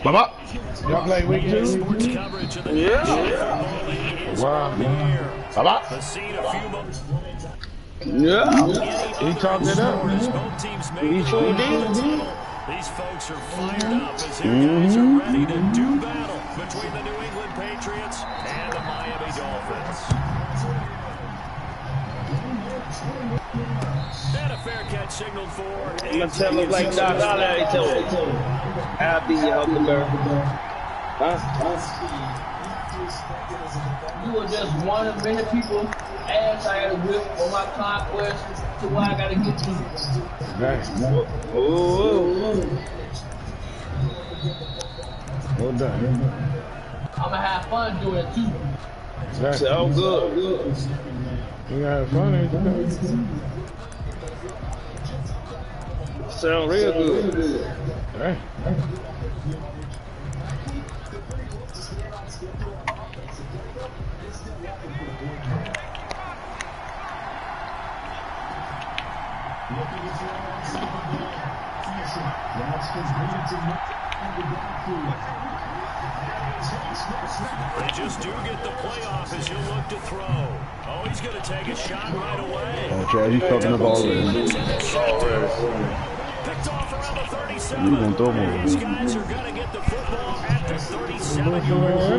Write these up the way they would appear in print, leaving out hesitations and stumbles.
Baba. Y'all play week 2? Yeah. Wow. Baba. Yeah. He talked it up. He sure did. These folks are fired up as their guys are ready to do battle between the New England Patriots and the Miami Dolphins. And a fair catch signaled for. I'm gonna tell him like Doc Holliday told him. I'll be your huckleberry. Huh? You were just one of many people asked I had a whip on my conquest to why I gotta get to. Nice. Ooh. Well done. I'ma have fun doing it too. Nice. So good. You gotta have fun, ain't you? Sound real good. Right. They just do get the playoff as he'll look to throw. Oh, he's going to take a shot right away. Oh, Chad, he's fucking up already. Picked off around the 37. He's gonna throw more. These guys are going to get the football at the 37 yards. They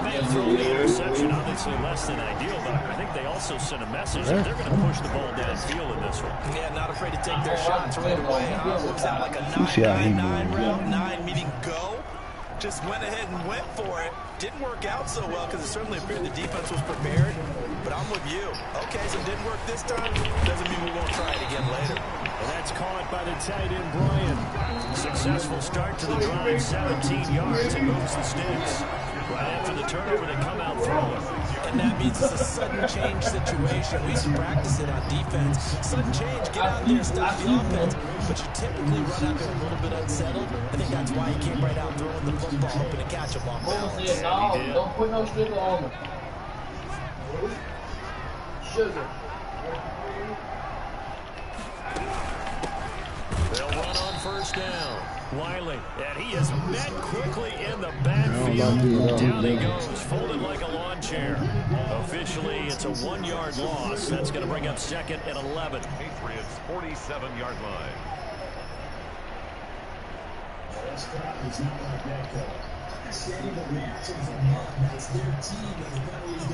may have thrown the interception, obviously less than ideal, but I think they also sent a message that they're going to push the ball downfield in this one. Yeah, not afraid to take their shots right away. Looks out like a 9-9 route, 9 meaning go. Just went ahead and went for it. Didn't work out so well because it certainly appeared the defense was prepared. But I'm with you. Okay, so it didn't work this time. Doesn't mean we won't try it again later. And that's caught by the tight end, Brian. Successful start to the drive, 17 yards, and moves the sticks. Right after the turnover, they come out throwing. And that means it's a sudden change situation. We used to practice it on defense. Sudden change, get out there, stop the offense. But you typically run out there a little bit unsettled. I think that's why he came right out throwing the football, hoping to catch him off balance. No, don't put no sugar on them. Sugar. They'll run on first down. Wiley, and he is met quickly in the backfield. Down he goes, folded like a lawn chair. Officially, it's a 1-yard loss. That's going to bring up 2nd and 11. Patriots 47-yard line.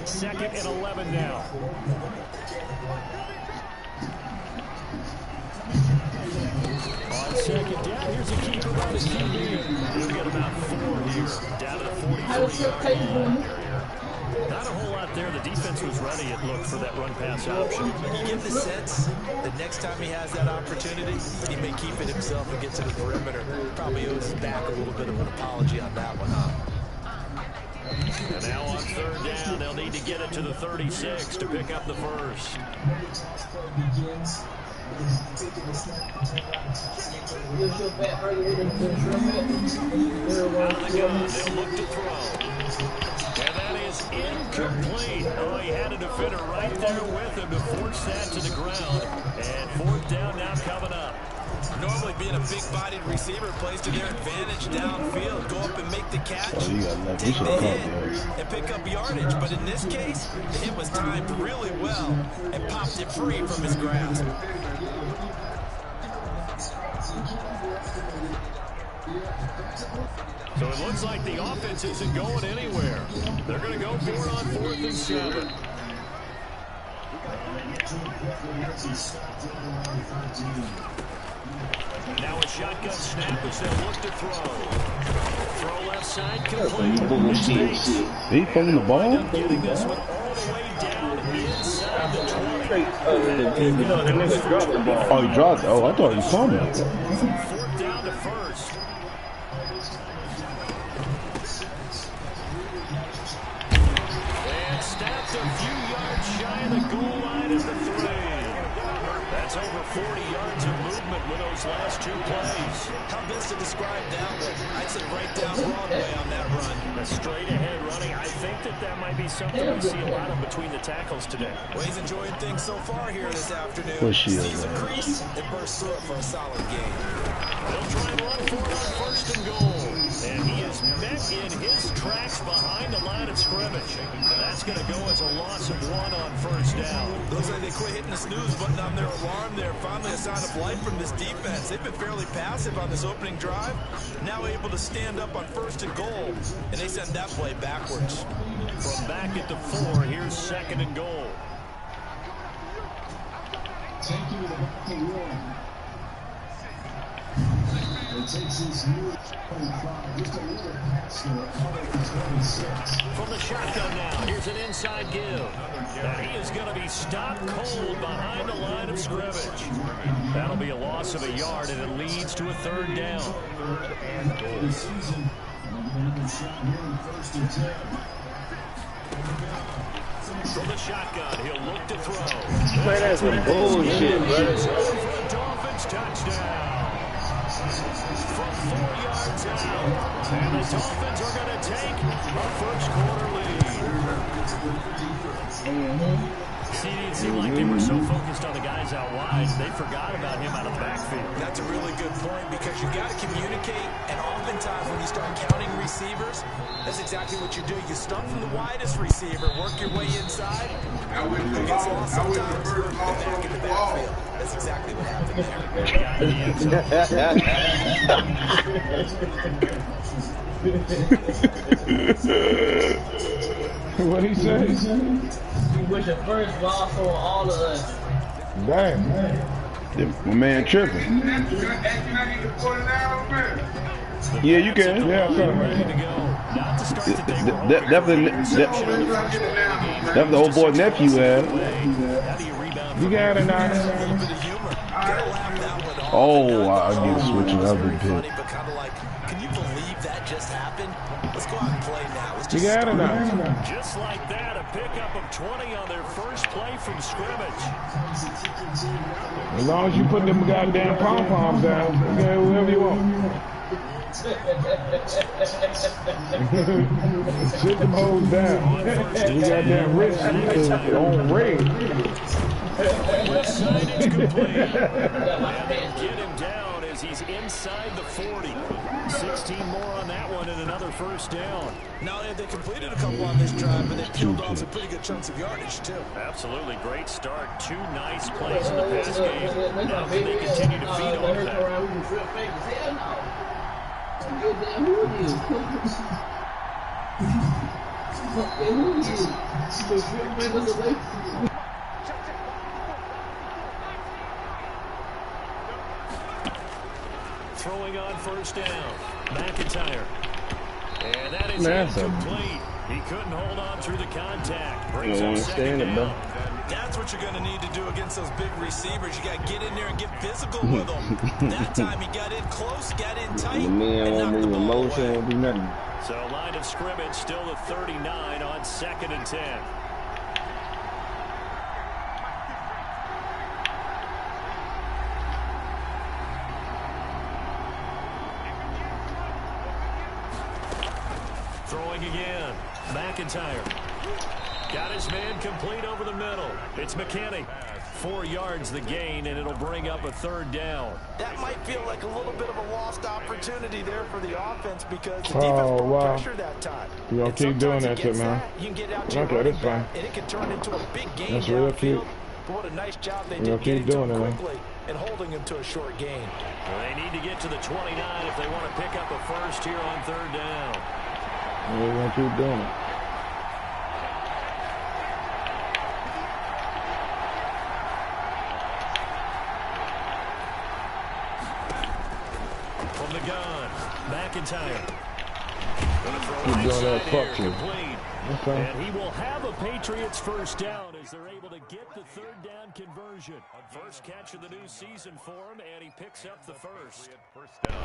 Second and 11 now. On second down, here's a keeper by the QB. He'll get about 4 here, down to the 43-yard line. Not a whole lot there. The defense was ready, it looked, for that run-pass option. You get the sense that next time he has that opportunity, he may keep it himself and get to the perimeter. Probably owes his back a little bit of an apology on that one, huh? And now on third down, they'll need to get it to the 36 to pick up the first. Out of the gun, they'll look to throw. And that is incomplete. Oh, he had a defender right there with him to force that to the ground. And 4th down now coming up. Normally being a big-bodied receiver plays to their advantage downfield. Go up and make the catch, take the hit, and pick up yardage. But in this case, the hit was timed really well and popped it free from his grasp. So it looks like the offense isn't going anywhere. They're going to go for it on 4th and 7. Now a shotgun snap as they look to throw. Throw left side complete. He throwing the ball? Getting this one all the way down inside the 20. Oh, he dropped it. Oh, I thought he saw me. 4th down to first. And snapped a few yards shy of the goal line as the 3. That's over 40 yards of movement with those last 2 plays. How best to describe that one? I'd say right down Broadway on that run. A straight ahead running. I think that might be something we see a lot of between the tackles today. Well, he's enjoying things so far here this afternoon. What's she Sees a crease and bursts through it for a solid game. They'll try and run for it on 1st and goal. tracks behind the line of scrimmage. That's going to go as a loss of 1 on first down. Looks like they quit hitting the snooze button on their alarm there. Finally a sign of life from this defense. They've been fairly passive on this opening drive. Now able to stand up on 1st and goal, and they send that play backwards. From back at the 4, here's 2nd and goal. From the shotgun now, here's an inside give. And he is going to be stopped cold behind the line of scrimmage. That'll be a loss of a yard, and it leads to a 3rd down. From the shotgun, he'll look to throw. Man, that's some bullshit, brother. Dolphins touchdown. From 4 yards out. And the Dolphins are going to take a first-quarter lead. See, it seemed like they were so focused on the guys out wide, they forgot about him out of the backfield. That's a really good point because you got to communicate, and oftentimes when you start counting receivers, that's exactly what you do. You start from the widest receiver, work your way inside, who gets lost sometimes, and back in the backfield. That's exactly what happened there. What he say? He was the first loss on all of us. Damn. My man tripping. Yeah, you can. Yeah, That's the old boy nephew had. You got it now. Oh, I get switching up a bit. Can you believe that just happened? Let's go out and play now. You got it now. Just like that, a pickup of 20 on their first play from scrimmage. As long as you put them goddamn pom-poms down, you can have whoever you want. Sit them hoes down. You got that wrist on red. Signage complete. And they'll get him down as he's inside the 40. 16 more on that one and another first down. Now they completed a couple on this drive, but they peeled off some pretty good chunks of yardage too. Absolutely great start. 2 nice plays in the pass game. Now can they continue to feed on that? Throwing on first down. McIntyre. And that is incomplete. He couldn't hold on through the contact. Brings up 2nd down. That's what you're going to need to do against those big receivers. You got to get in there and get physical with them. That time he got in close, got in tight, The man won't move in motion, won't do nothing. So line of scrimmage still at 39 on 2nd and 10. Throwing again. McIntyre. Got his man complete over the middle. It's McKinney. 4 yards the gain, and it'll bring up a 3rd down. That might feel like a little bit of a lost opportunity there for the offense because the defense brought pressure that time. You gonna keep doing that shit, man. You can get out to Okay, that's fine. and it can turn into a big game That's real cute. But what a nice job they You did gonna keep getting to doing him it, quickly and holding him to a short gain. Well, they need to get to the 29 if they want to pick up a first here on 3rd down. We're gonna keep doing it. From the gun, McIntyre. Keep doing that, fuck you. Okay. And he will have a Patriots first down as they're able to get the 3rd down conversion. First catch of the new season for him, and he picks up the first. First down.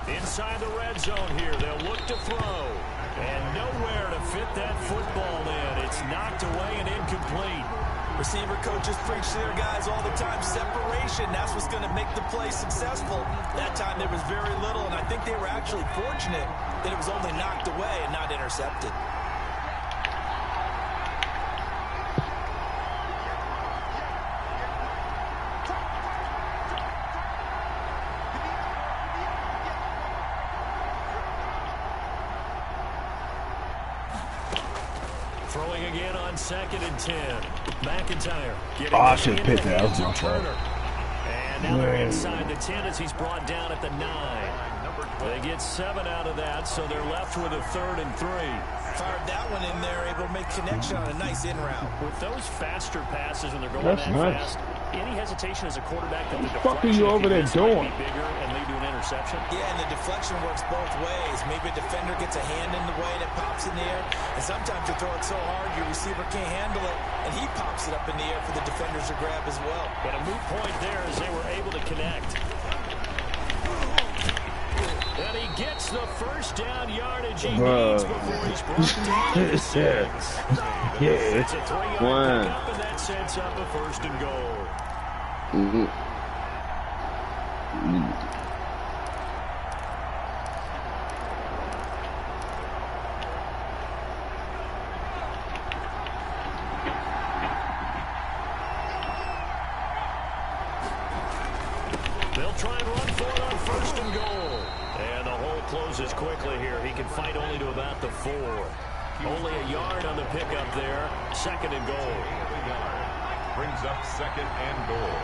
Inside the red zone here, they'll look to throw. And nowhere to fit that football in. It's knocked away and incomplete. Receiver coaches preach to their guys all the time. Separation, that's what's going to make the play successful. That time there was very little, and I think they were actually fortunate that it was only knocked away and not intercepted. Throwing again on 2nd and 10. McIntyre getting I should have picked that. That was my fault. And now they're inside the 10 as he's brought down at the 9. They get 7 out of that, so they're left with a 3rd and 3. Fired that one in there, able to make connection on a nice in route. With those faster passes when they're going That's that nice. fast, any hesitation as a quarterback that the What the fuck are you over there doing? Bigger and lead to an interception. Yeah, and the deflection works both ways. Maybe a defender gets a hand in the way and it pops in the air. And sometimes you throw it so hard your receiver can't handle it, and he pops it up in the air for the defenders to grab as well. But a moot point there as they were able to connect. And he gets the first down yardage he needs before he's brought down to 6. It's a 3-yard pickup, and that sets up a 1st and goal. They'll try and run for it on 1st and goal. And the hole closes quickly here. He can fight only to about the 4. Only a yard on the pickup there. 2nd and goal. Brings up 2nd and goal.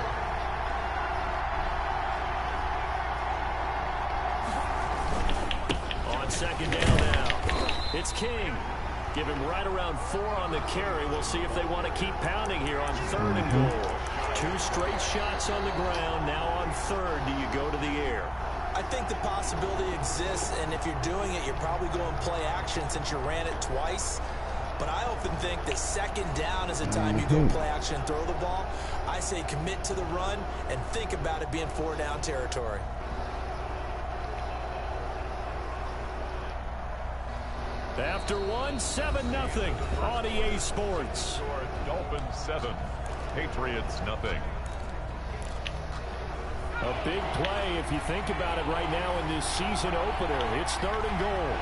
On 2nd down now. It's King. Give him right around 4 on the carry. We'll see if they want to keep pounding here on 3rd and goal. 2 straight shots on the ground. Now on 3rd, do you go to the air? I think the possibility exists, and if you're doing it, you're probably going play action since you ran it twice. But I often think that 2nd down is the time you go play action and throw the ball. I say commit to the run and think about it being 4 down territory. After 1, 7-0 on EA Sports. Dolphins 7, Patriots nothing. A big play if you think about it right now in this season opener. It's 3rd and goal.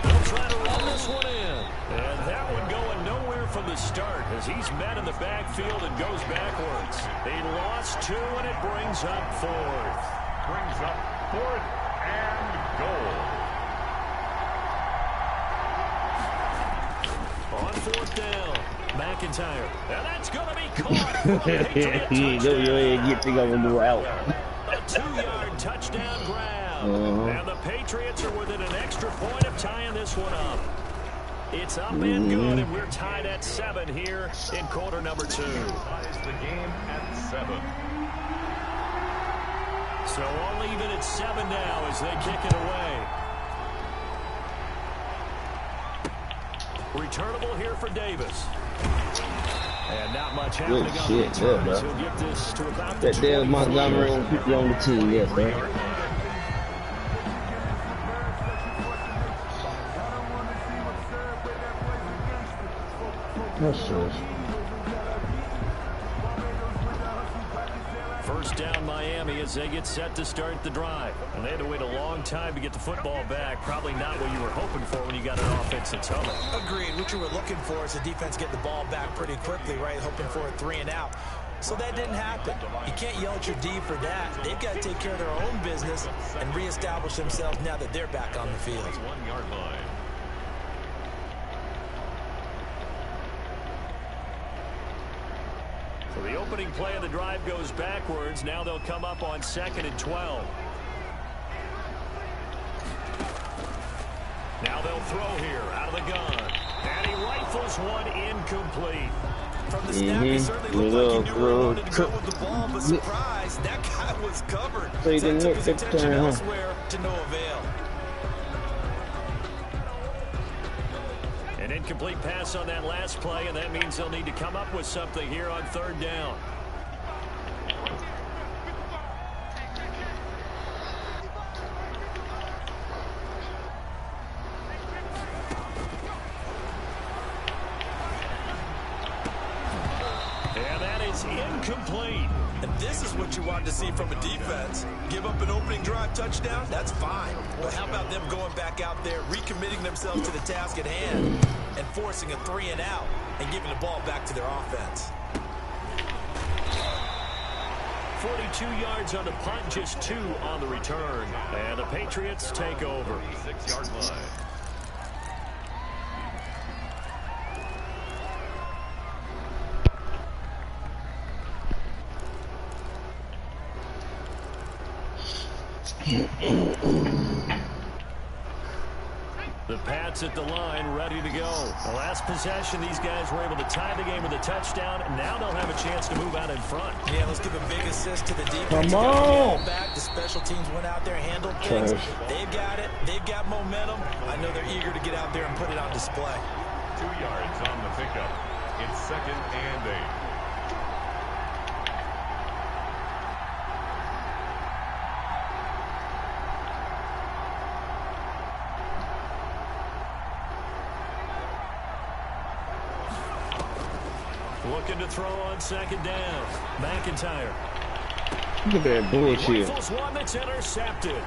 They'll try to run this one in. And that one going nowhere from the start as he's met in the backfield and goes backwards. They lost 2 and it brings up 4th. Brings up 4th and goal. On 4th down, McIntyre. And that's going to be caught for a Patriot touchdown. A 2-yard touchdown grab. And the Patriots are within an extra point of tying this one up. It's up and good, and we're tied at 7 here in quarter number 2. Ties the game at 7. So all even at 7 now as they kick it away. Returnable here for Davis. And not much happening on the return. He'll get this to about the 20. Montgomery and people on the team, yes, man. That's true. First down Miami as they get set to start the drive. And they had to wait a long time to get the football back. Probably not what you were hoping for when you got an offensive tunnel. Agreed. What you were looking for is the defense get the ball back pretty quickly, right? Hoping for a 3 and out. So that didn't happen. You can't yell at your D for that. They've got to take care of their own business and reestablish themselves now that they're back on the field. 1-yard line. So the opening play of the drive goes backwards. Now they'll come up on 2nd and 12. Now they'll throw here out of the gun. And he rifles one incomplete. From the snap, he certainly looked like he knew where he wanted to go with the ball, but surprise, that guy was covered. So he didn't took hit his the attention turn, huh? elsewhere to no avail. An incomplete pass on that last play, and that means they'll need to come up with something here on 3rd down. is incomplete. And this is what you want to see from a defense. Give up an opening drive touchdown, that's fine. But how about them going back out there, recommitting themselves to the task at hand, and forcing a 3-and-out, and giving the ball back to their offense. 42 yards on the punt, just 2 on the return. And the Patriots take over. 6-yard line. The Pats at the line, ready to go. The last possession, these guys were able to tie the game with a touchdown, and now they'll have a chance to move out in front. Yeah, let's give a big assist to the defense. Come on! Back. The special teams went out there, handled things. They've got it. They've got momentum. I know they're eager to get out there and put it on display. 2 yards on the pickup. It's 2nd and 8. Looking to throw on 2nd down. McIntyre. Look at that bullshit. Rifles one that's intercepted.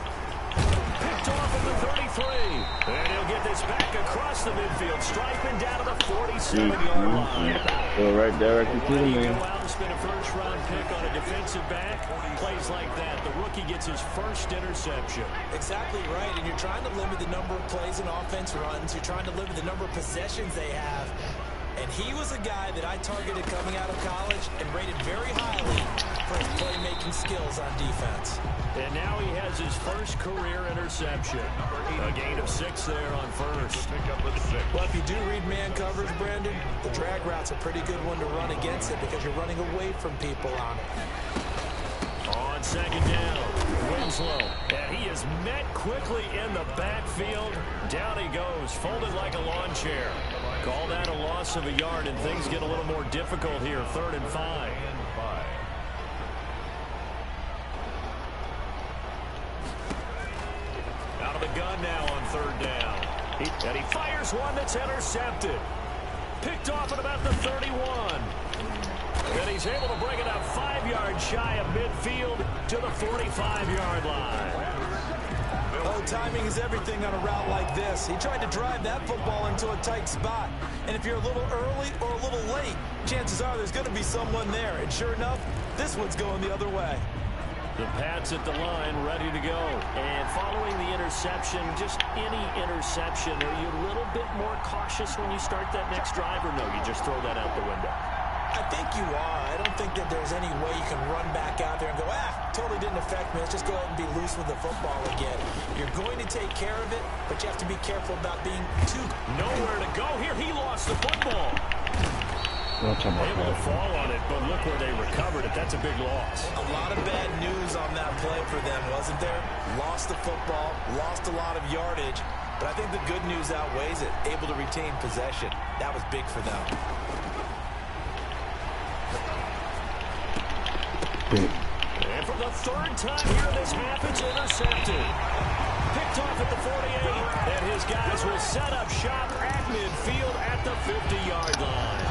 Picked off at the 33. And he'll get this back across the midfield stripe and down to the 47-yard line. Go right directly to the You man. go out and spend a first-round pick on a defensive back. Plays like that, the rookie gets his first interception. Exactly right, and you're trying to limit the number of plays and offense runs. You're trying to limit the number of possessions they have. And he was a guy that I targeted coming out of college and rated very highly for his playmaking skills on defense. And now he has his first career interception. A gain of 6 there on first. Well, if you do read man coverage, Brandon, the drag route's a pretty good one to run against it because you're running away from people on it. On 2nd down, Winslow. And he is met quickly in the backfield. Down he goes, folded like a lawn chair. Call that a loss of a yard, and things get a little more difficult here. 3rd and 5. Out of the gun now on 3rd down. And he fires one that's intercepted. Picked off at about the 31. And he's able to bring it up 5 yards shy of midfield to the 45-yard line. Oh, timing is everything on a route like this. He tried to drive that football into a tight spot. And if you're a little early or a little late, chances are there's going to be someone there. And sure enough, this one's going the other way. The Pats at the line, ready to go. And following the interception, just any interception, are you a little bit more cautious when you start that next drive, or no, you just throw that out the window? I think you are. I don't think that there's any way you can run back out there and go, totally didn't affect me. Let's just go ahead and be loose with the football again. You're going to take care of it, but you have to be careful about being too... Nowhere to go here. He lost the football. Able to fall on it, but look where they recovered it. That's a big loss. A lot of bad news on that play for them, wasn't there? Lost the football, lost a lot of yardage, but I think the good news outweighs it. Able to retain possession. That was big for them. And for the 3rd time here in this half, it's intercepted. Picked off at the 48, and his guys will set up shop at midfield at the 50-yard line.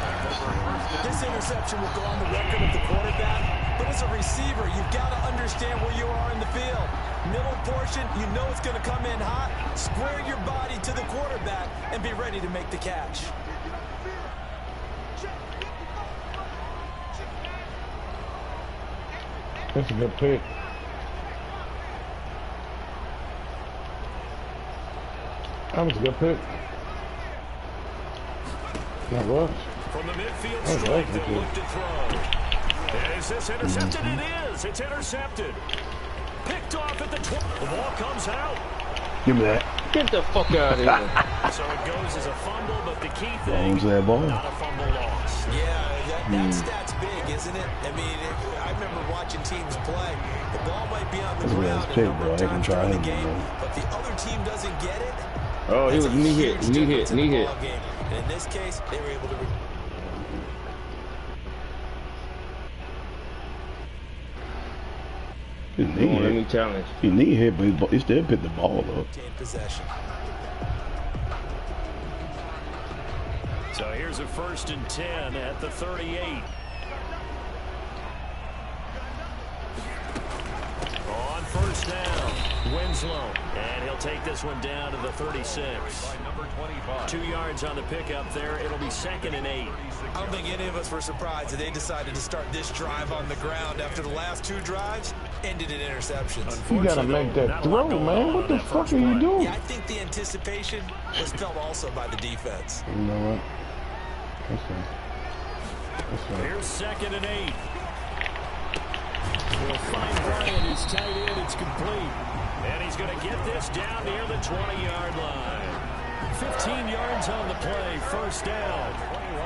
This interception will go on the record of the quarterback, but as a receiver, you've got to understand where you are in the field. Middle portion, you know it's going to come in hot. Square your body to the quarterback and be ready to make the catch. That's a good pick. That was a good pick. That was. From the midfield strike, they'll look to throw. Is this intercepted? It is. It's intercepted. Picked off at the 12. The ball comes out. Give me that. Get the fuck out of here. So it goes as a fumble, but the key thing, that ball? not a fumble loss. Yeah, that stat's big, isn't it? I mean, I remember watching teams play. The ball might be on the ground a number of times during the game, but the other team doesn't get it. Oh, he was knee hit. And in this case, they were able to... Let me challenge. He knee hit, but he still picked the ball up. Possession. So here's a 1st and 10 at the 38. first down. Winslow, and he'll take this one down to the 36. 2 yards on the pickup there. It'll be 2nd and 8. I don't think any of us were surprised that they decided to start this drive on the ground after the last 2 drives ended in interceptions. You gotta make that throw, man. What the fuck are you doing? Yeah, I think the anticipation was felt also by the defense. You know what? That's right. Here's 2nd and 8. He'll find Bryant, his tight end. It's complete. And he's going to get this down near the 20-yard line. 15 yards on the play. First down.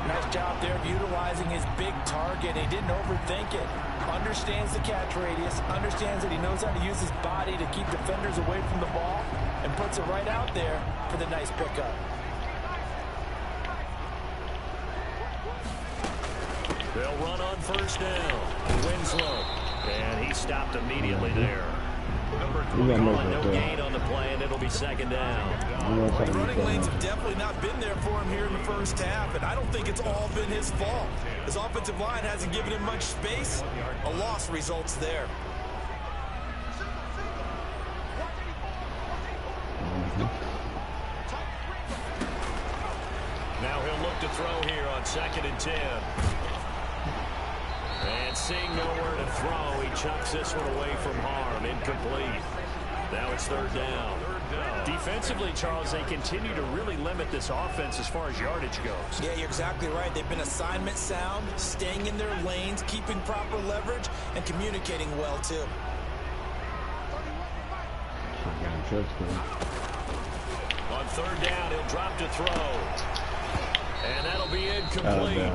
Nice job there of utilizing his big target. He didn't overthink it. Understands the catch radius. Understands that he knows how to use his body to keep defenders away from the ball. And puts it right out there for the nice pickup. They'll run on first down. Winslow. And he stopped immediately there. No gain on the play, and it'll be 2nd down. The running lanes have definitely not been there for him here in the first half, and I don't think it's all been his fault. His offensive line hasn't given him much space. A loss results there. Now he'll look to throw here on 2nd and 10. And seeing nowhere to throw, he chucks this one away from harm. Incomplete. Now it's 3rd down. Defensively, Charles, they continue to really limit this offense as far as yardage goes. Yeah, you're exactly right. They've been assignment sound, staying in their lanes, keeping proper leverage, and communicating well, too. On 3rd down, he'll drop to throw. And that'll be incomplete.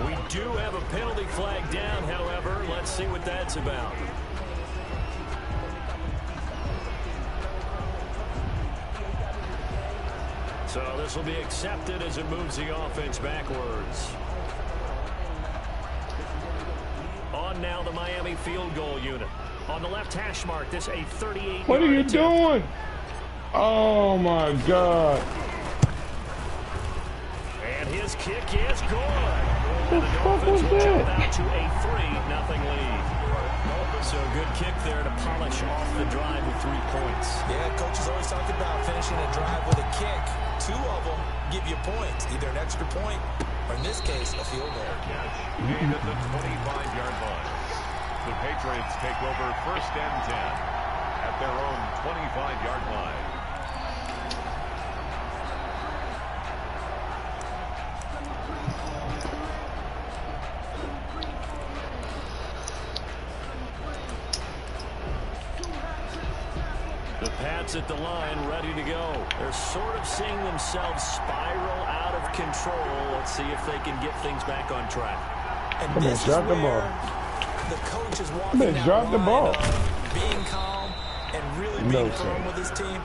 We do have a penalty flag down, however. Let's see what that's about. So this will be accepted as it moves the offense backwards. On now the Miami field goal unit. On the left hash mark, this a 38-yard What are you attempt. doing? Oh, my God. And his kick is good. What the fuck was that? Out to a 3-0 lead. So good kick there to polish off the drive with 3 points. Yeah, coaches always talked about finishing a drive with a kick. 2 of them give you points, either an extra point or, in this case, a field goal. Catch made at the 25-yard line. The Patriots take over 1st and 10 at their own 25-yard line. The Pats at the line, ready to go. They're sort of seeing themselves spiral out of control. Let's see if they can get things back on track. And this is drop the ball. where the coach is walking that Drop the line ball. of being calm and really being firm with his team.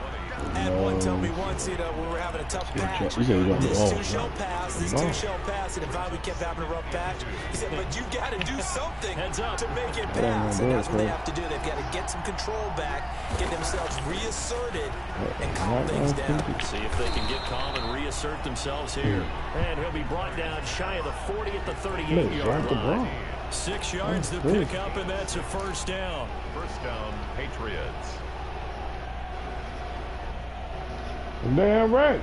Had one tell me once, you know, we were having a tough patch. This two shall pass. This two shall pass. And if we kept having a rough patch, he said, but you got to do something to make it pass. And that's what they have to do. They've got to get some control back, get themselves reasserted, and calm things down. See if they can get calm and reassert themselves here. And he'll be brought down shy of the 40 at the 38-yard line. 6 yards to pick up, and that's a 1st down. 1st down, Patriots. Damn right.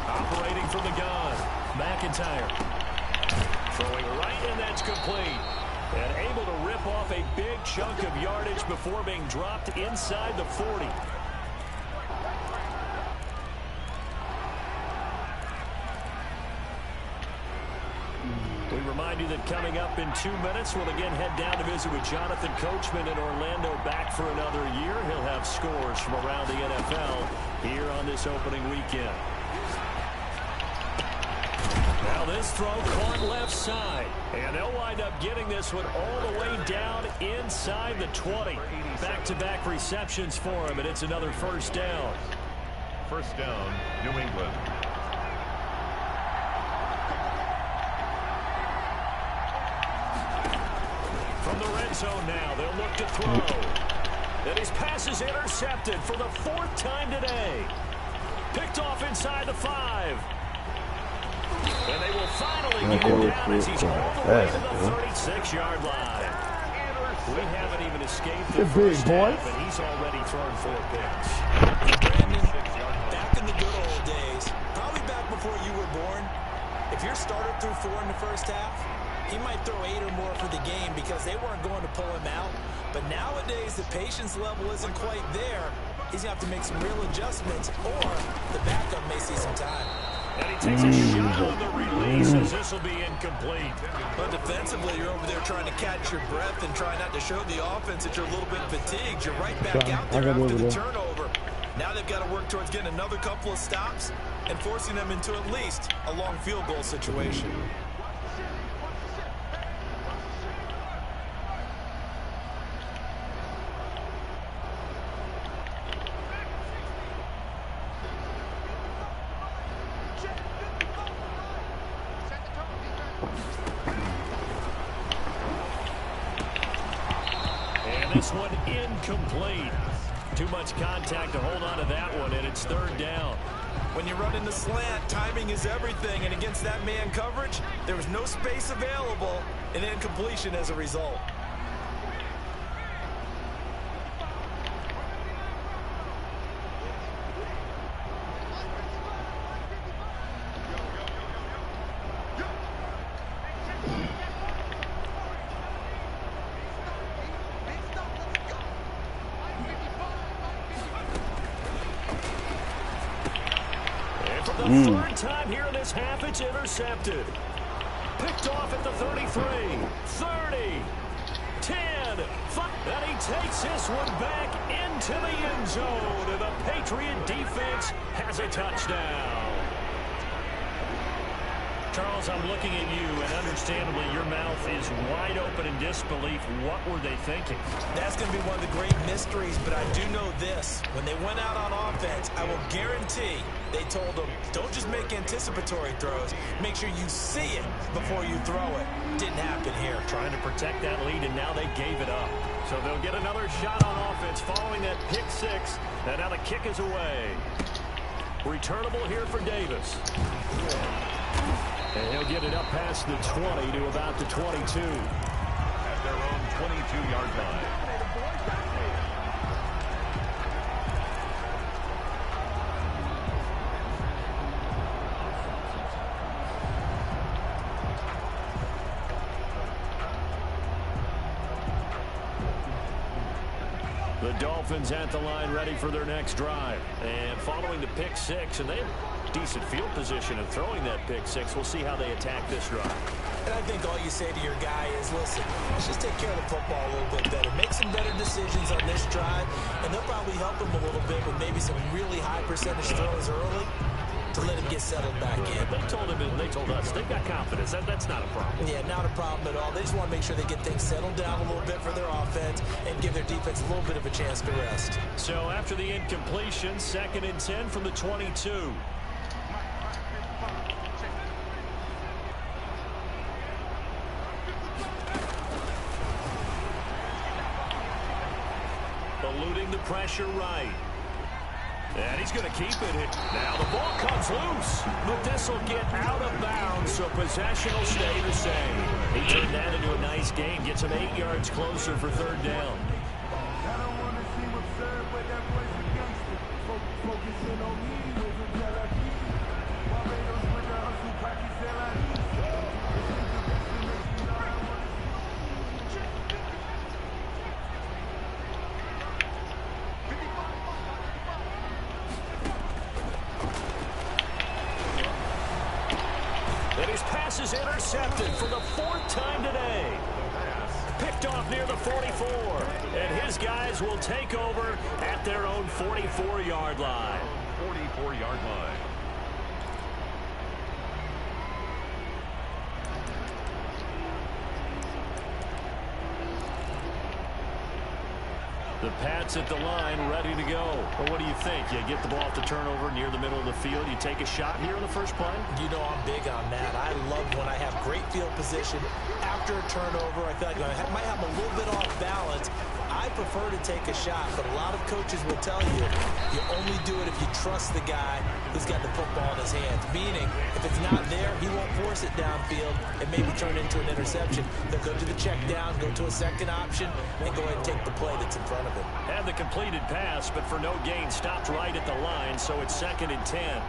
Operating from the gun, McIntyre. Throwing right, and that's complete. And able to rip off a big chunk of yardage before being dropped inside the 40. We remind you that coming up in 2 minutes, we'll again head down to visit with Jonathan Coachman in Orlando, back for another year. He'll have scores from around the NFL here on this opening weekend. Now this throw caught left side, and they'll wind up getting this one all the way down inside the 20. Back-to-back receptions for him, and it's another 1st down. 1st down, New England. From the red zone now, they'll look to throw. And his pass is intercepted for the 4th time today. Picked off inside the 5. And they will finally get him down as he's all the way to the 36-yard line. We haven't even escaped the first half, and he's already thrown 4 picks. Brandon, back in the good old days, probably back before you were born, if your starter threw 4 in the first half, he might throw 8 or more for the game because they weren't going to pull him out. But nowadays, the patience level isn't quite there. He's going to have to make some real adjustments, or the backup may see some time. And he takes a shot on the release as this will be incomplete. But defensively, you're over there trying to catch your breath and try not to show the offense that you're a little bit fatigued. You're right back out there after the turnover. Now they've got to work towards getting another couple of stops and forcing them into at least a long field goal situation. This one incomplete. Too much contact to hold on to that one, and it's 3rd down. When you run in the slant, timing is everything, and against that man coverage, there was no space available, and incompletion as a result. The 3rd time here in this half, it's intercepted. Picked off at the 33, 30, 10, 5. And he takes this one back into the end zone. And the Patriot defense has a touchdown. Charles, I'm looking at you, and understandably, your mouth is wide open in disbelief. What were they thinking? That's going to be one of the great mysteries, but I do know this. When they went out on offense, I will guarantee they told them, don't just make anticipatory throws. Make sure you see it before you throw it. Didn't happen here. Trying to protect that lead, and now they gave it up. So they'll get another shot on offense following that pick 6. And now the kick is away. Returnable here for Davis. And he'll get it up past the 20 to about the 22. At their own 22-yard line. The Dolphins at the line ready for their next drive. And following the pick 6, and they have decent field position of throwing that pick 6. We'll see how they attack this drive. And I think all you say to your guy is, listen, let's just take care of the football a little bit better. Make some better decisions on this drive, and they'll probably help him a little bit with maybe some really high percentage throws early to let him get settled back in. They told him and they told us they've got confidence. That's not a problem. Yeah, not a problem at all. They just want to make sure they get things settled down a little bit for their offense and give their defense a little bit of a chance to rest. So after the incompletion, 2nd and 10 from the 22. Eluding the pressure right. And he's going to keep it. Now the ball comes loose, but this will get out of bounds, so possession will stay the same. He turned that into a nice gain, gets him 8 yards closer for 3rd down. And his pass is intercepted for the 4th time today. Picked off near the 44. And his guys will take over at their own 44-yard line. 44-yard line. The Pats at the line, ready to go. Well, what do you think? You get the ball off the turnover near the middle of the field. You take a shot here in the first play? You know I'm big on that. I love when I have great field position after a turnover. I feel like I might have a little bit off balance. I I prefer to take a shot, but a lot of coaches will tell you, you only do it if you trust the guy who's got the football in his hands. Meaning, if it's not there, he won't force it downfield and maybe turn into an interception. They'll go to the check down, go to a second option, and go ahead and take the play that's in front of him. Had the completed pass, but for no gain, stopped right at the line, so it's 2nd and 10.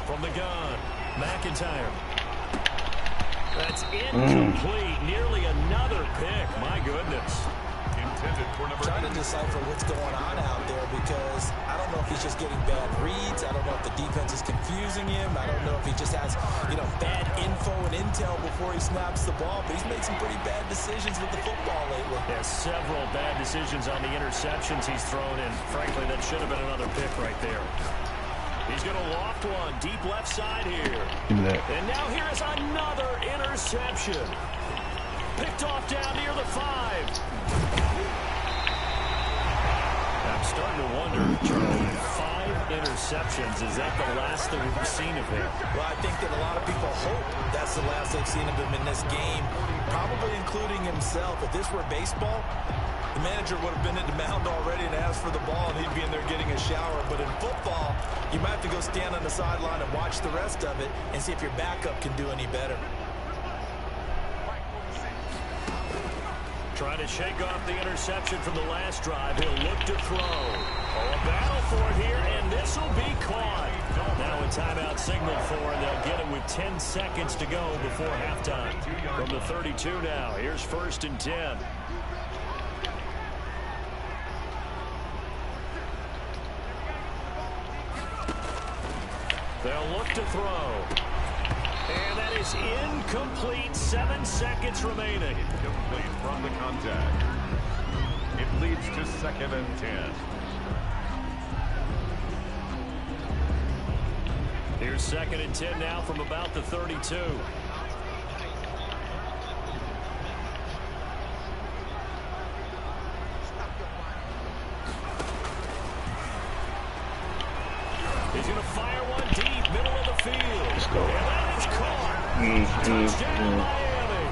From the gun, McIntyre. That's incomplete. Nearly another pick. My goodness. Intended for number 8. Trying to decipher what's going on out there because I don't know if he's just getting bad reads. I don't know if the defense is confusing him. I don't know if he just has, bad info and intel before he snaps the ball. But he's made some pretty bad decisions with the football lately. Yeah, several bad decisions on the interceptions he's thrown in. Frankly, that should have been another pick right there. He's going to loft one deep left side here. And now here is another interception. Picked off down near the 5. I'm starting to wonder, Charlie, 5 interceptions. Is that the last that we've seen of him? Well, I think that a lot of people hope that's the last they've seen of him in this game, probably including himself. If this were baseball, the manager would have been at the mound already and asked for the ball, and he'd be in there getting a shower. But in football, you might have to go stand on the sideline and watch the rest of it and see if your backup can do any better. Trying to shake off the interception from the last drive. He'll look to throw. Oh, a battle for it here, and this will be caught. Now a timeout signaled for, and they'll get him with 10 seconds to go before halftime. From the 32 now, here's 1st and 10. They'll look to throw. And that is incomplete. 7 seconds remaining. Incomplete from the contact. It leads to 2nd and 10. Here's 2nd and 10 now from about the 32. He's going to fire one deep, middle of the field. Let's go. And that is caught. Touchdown, Miami.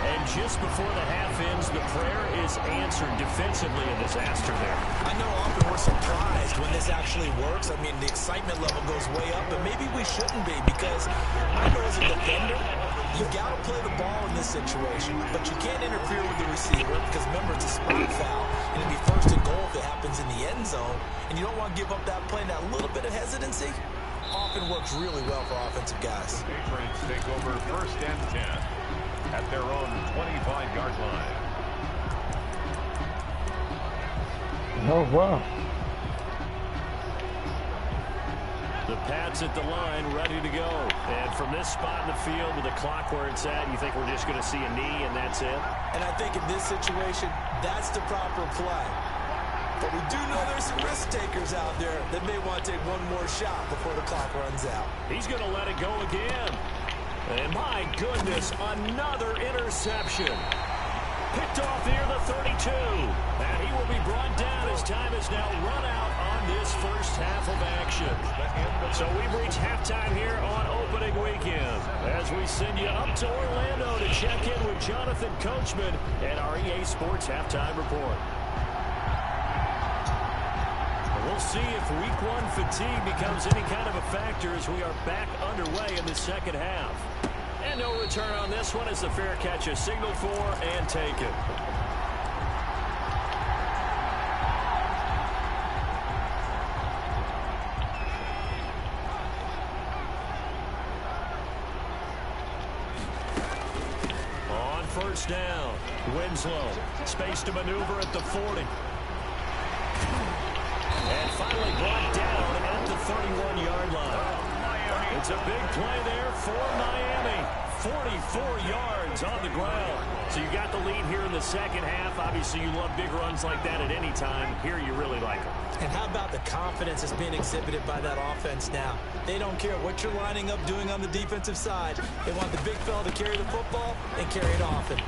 And just before the half ends, the prayer is answered defensively. A disaster there. I know often we're surprised when this actually works. I mean, the excitement level goes way up, but maybe we shouldn't be because I know as a defender, you've got to play the ball in this situation, but you can't interfere with the receiver because, remember, it's a spot foul, and it'd be 1st and goal if it happens in the end zone, and you don't want to give up that play. That little bit of hesitancy often works really well for offensive guys. The Patriots take over 1st and 10 at their own 25-yard line. Oh, wow. The Pats at the line, ready to go. And from this spot in the field with the clock where it's at, you think we're just going to see a knee and that's it? And I think in this situation, that's the proper play. But we do know there's some risk takers out there that may want to take one more shot before the clock runs out. He's going to let it go again. And my goodness, another interception. Picked off near the 32. And he will be brought down as time is now run out on this first half of action. So we've reached halftime here on opening weekend as we send you up to Orlando to check in with Jonathan Coachman and our EA Sports Halftime Report. We'll see if week 1 fatigue becomes any kind of a factor as we are back underway in the second half. And no return on this one as the fair catch is signaled for and taken. On 1st down, Winslow, space to maneuver at the 40. And finally brought down at the 31-yard line. It's a big play there for Miami. 44 yards on the ground. So you got the lead here in the second half. Obviously, you love big runs like that at any time. Here, you really like them. And how about the confidence that's being exhibited by that offense now? They don't care what you're lining up doing on the defensive side. They want the big fella to carry the football and carry it often.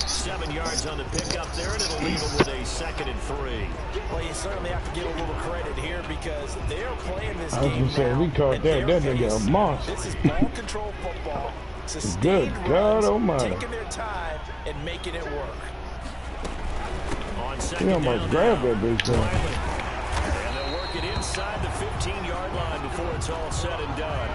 7 yards on the pickup there, and it'll leave them with a 2nd and 3. Well, you certainly have to give a little credit here because they're playing this I was game gonna say, now. we caught that nigga a monster. This is ball control football. Sustained Good God runs, almighty. taking their time and making it work. On He second almost down grabbed now, that bitch down. Wiley. And they'll work it inside the 15-yard line before it's all said and done.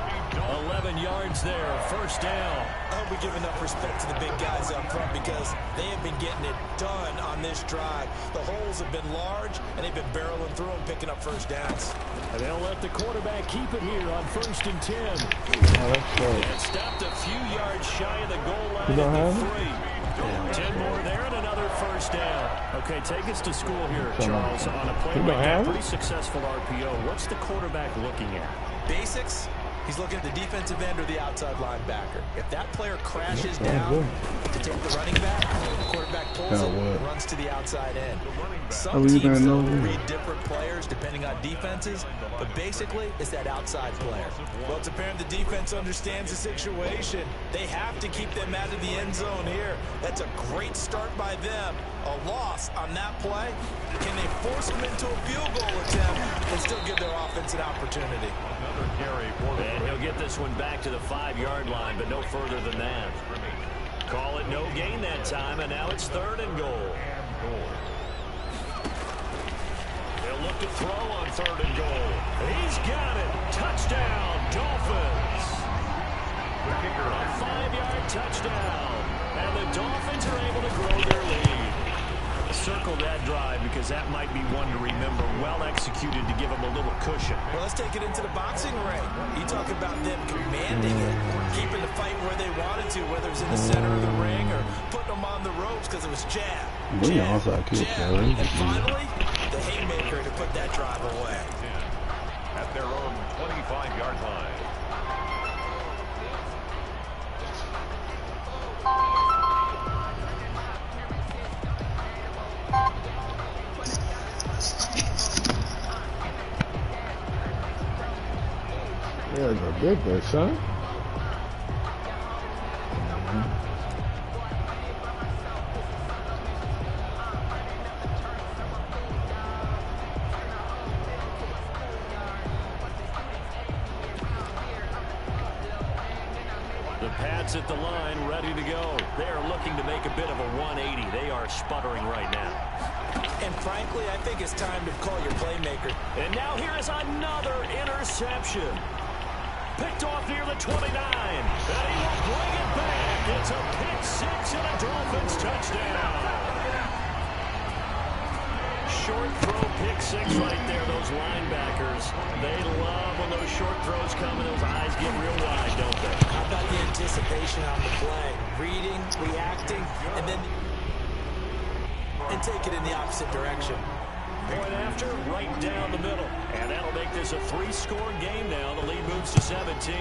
11 yards there, 1st down. I hope we give enough respect to the big guys up front because they have been getting it done on this drive. The holes have been large, and they've been barreling through them, picking up 1st downs. And they'll let the quarterback keep it here on 1st and 10. Oh, that's right. And stopped a few yards shy of the goal line You don't at have the it? 3. 10 more there and another 1st down. Okay, take us to school here, Charles. On a play You don't like that, have it? pretty successful RPO. What's the quarterback looking at? Basics, he's looking at the defensive end or the outside linebacker. If that player crashes That's down good. to take the running back, the quarterback pulls it, runs to the outside end. Some you teams gonna know will that? read different players depending on defenses, but basically it's that outside player. Well, it's apparent the defense understands the situation. They have to keep them out of the end zone here. That's a great start by them. A loss on that play. Can they force them into a field goal attempt and still give their offense an opportunity? And he'll get this one back to the 5-yard line, but no further than that. Call it no gain that time, and now it's 3rd and goal. They'll look to throw on 3rd and goal. He's got it. Touchdown, Dolphins. A 5-yard touchdown. And the Dolphins are able to grow their lead. Circle that drive because that might be one to remember. Well executed to give them a little cushion. Well, let's take it into the boxing ring. You talk about them commanding it, keeping the fight where they wanted to, whether it's in the center of the ring or putting them on the ropes because it was jab, jab, jab. And finally, the haymaker to put that drive away. At their own 25-yard line. There's a big one, son. The Pats at the line, ready to go. They are looking to make a bit of a 180. They are sputtering right now. And frankly, I think it's time to call your playmaker. And now here is another interception. Picked off near the 29. And he will bring it back. It's a pick 6 and a Dolphins touchdown. Short throw pick 6 right there. Those linebackers, they love when those short throws come and those eyes get real wide, don't they? How about the anticipation on the play? Reading, reacting, and then take it in the opposite direction. Point after, right down the middle. And that'll make this a 3-score game now. The lead moves to 17.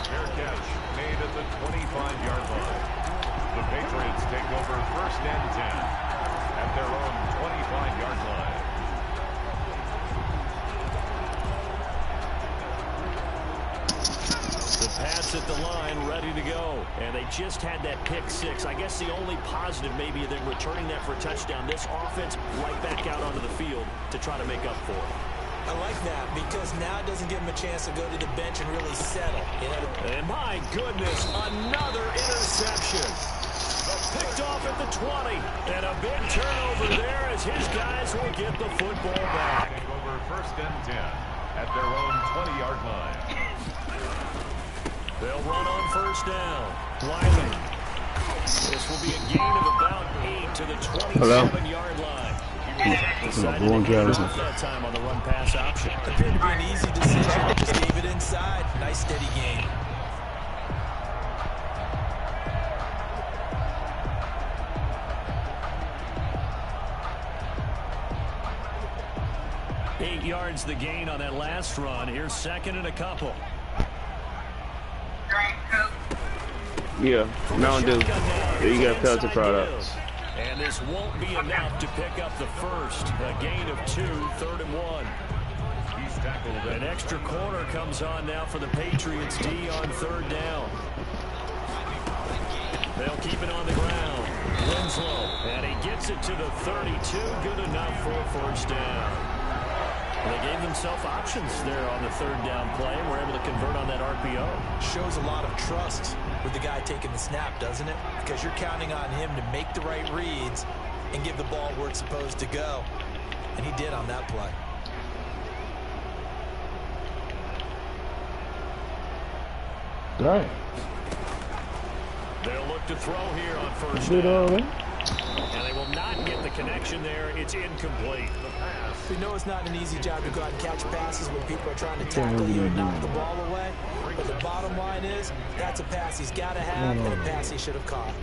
Fair catch made at the 25-yard line. The Patriots take over 1st and 10 at their own 25-yard line. The Pats at the line, ready to go. And they just had that pick 6. I guess the only positive maybe than returning that for a touchdown. This offense right back out onto the field to try to make up for it. I like that because now it doesn't give him a chance to go to the bench and really settle. And my goodness, another interception. Picked off at the 20. And a big turnover there as his guys will get the football back. Take over 1st and 10 at their own 20-yard line. They'll run on 1st down. Wiley. This will be a gain of about 8 to the 27-yard line. Decided to off that time on the run-pass option. Appeared to be an easy decision. Just gave it inside. Nice steady game. 8 yards the gain on that last run. Here's second and a couple. Yeah, Mountain Dew. There you got Pelton products. And this won't be enough to pick up the first. A gain of 2, 3rd and 1. He's tackled. An extra corner comes on now for the Patriots D on 3rd down. They'll keep it on the ground. Winslow, and he gets it to the 32. Good enough for a first down. They gave themselves options there on the 3rd down play. We're able to convert on that RPO. Shows a lot of trust with the guy taking the snap, doesn't it? Because you're counting on him to make the right reads and give the ball where it's supposed to go. And he did on that play. Right. They'll look to throw here on first down. And they will not get the connection there. It's incomplete. We know it's not an easy job to go out and catch passes when people are trying to tackle you and knock the ball away. But the bottom line is, that's a pass he's got to have and a pass he should have caught.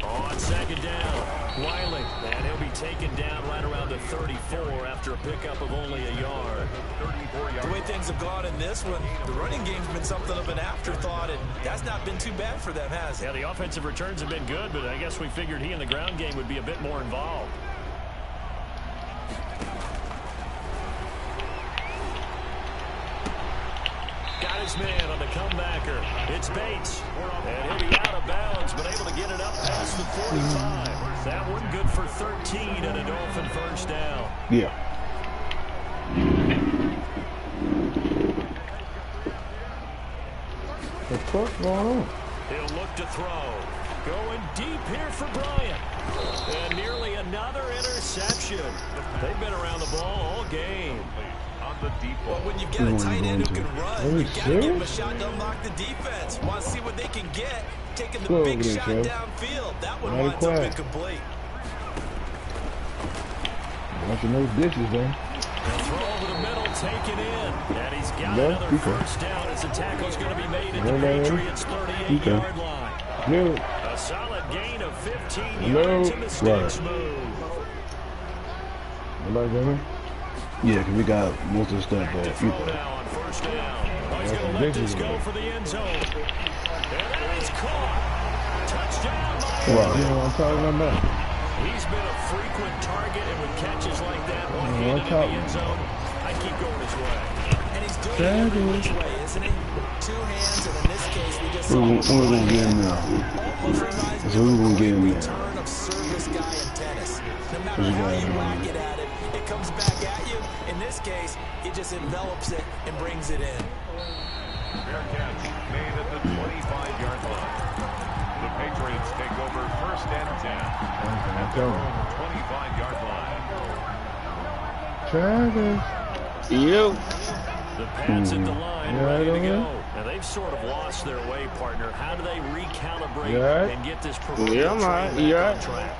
On 2nd down, Wiley, and he'll be taken down right around the 34 after a pickup of only a yard. 34 yards. The way things have gone in this one, the running game's been something of an afterthought, and that's not been too bad for them, has it? Yeah, the offensive returns have been good, but I guess we figured he in the ground game would be a bit more involved. Got his man on the comebacker. It's Bates. And he'll be out of bounds, but able to get it up past the 45. That one good for 13 and a Dolphin first down. Yeah. What the fuck going on? He'll look to throw. Going deep here for Bryant. And nearly another interception. They've been around the ball all game. On the deep ball. Well, when you've got a tight end who can run, you've got to give him a shot to unlock the defense. Want to see what they can get. Taking the big shot downfield. That one winds up incomplete. Watching those dishes, man. Throw over the middle, taken in. And he's got another first down as the tackle's going to be made at the Patriots' 38-yard line. A solid gain of 15 yards in the sticks move. Yeah, because we got most of the stuff To throw now on first down. He's going to let this go for the end zone. And that is caught. Touchdown, Myers. He's been a frequent target, and with catches like that, one-handed in the end zone, I keep going his way. And he's doing it which way, isn't he? 2 hands, and in this case, we just saw We're going to get him now. almost reminds me So we're going to get him now. return of service guy in tennis. No matter how you whack it at it, it comes back at you. In this case, it just envelops it and brings it in. Fair catch made at the 25-yard line. The Patriots take over first and 10 at their own 25-yard line. Travis. You. The Pats at the line, ready to go. Now, they've sort of lost their way, partner. How do they recalibrate and get this proverbial train back on track?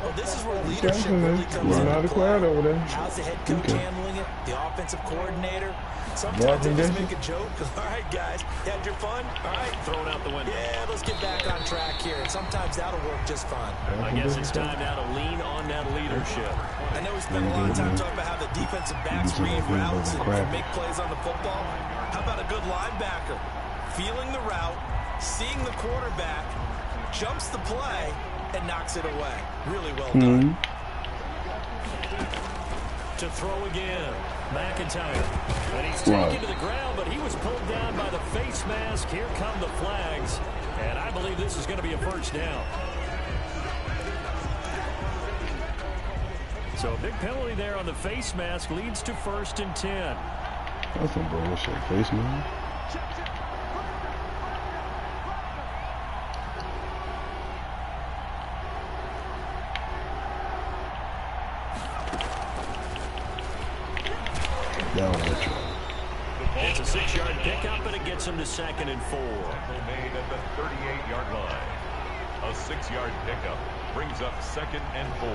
Well, this is where leadership really comes into play. How's the head coach handling it? The offensive coordinator? Sometimes they just make a joke. All right, guys, you had your fun? All right. Throw it out the window. Yeah, let's get back on track here. And sometimes that'll work just fine. I guess it's time now to lean on that leadership. I know we spent a lot of time talking about how the defensive backs read routes and make plays on the football. How about a good linebacker? Feeling the route, seeing the quarterback, jumps the play, and knocks it away. Really well done. To throw again, McIntyre. And he's taken to the ground, but he was pulled down by the face mask. Here come the flags. And I believe this is going to be a first down. So a big penalty there on the face mask leads to 1st and 10. That's some bullshit. Face mask. It's a 6-yard pickup, and it gets him to 2nd and 4. Made at the 38-yard line. A 6-yard pickup brings up 2nd and 4.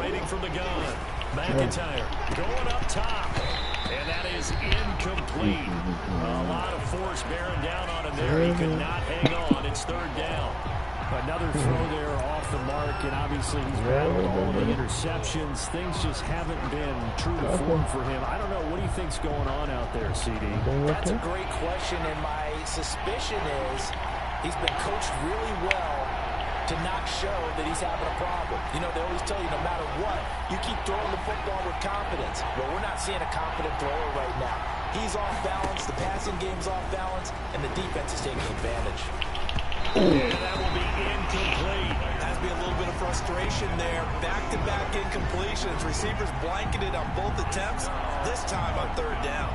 waiting from the gun. McIntyre going up top. And that is incomplete. A lot of force bearing down on him there. He could not hang on. It's third down. Another throw there off the mark, and obviously he's battled all the interceptions. Things just haven't been true to form for him. I don't know. What do you think's going on out there, CD? That's a great question, and my suspicion is he's been coached really well to not show that he's having a problem. You know, they always tell you no matter what, you keep throwing the football with confidence. Well, we're not seeing a confident thrower right now. He's off balance, the passing game's off balance, and the defense is taking advantage. And that will be incomplete. Has to be a little bit of frustration there. Back-to-back incompletions. Receivers blanketed on both attempts, this time on third down.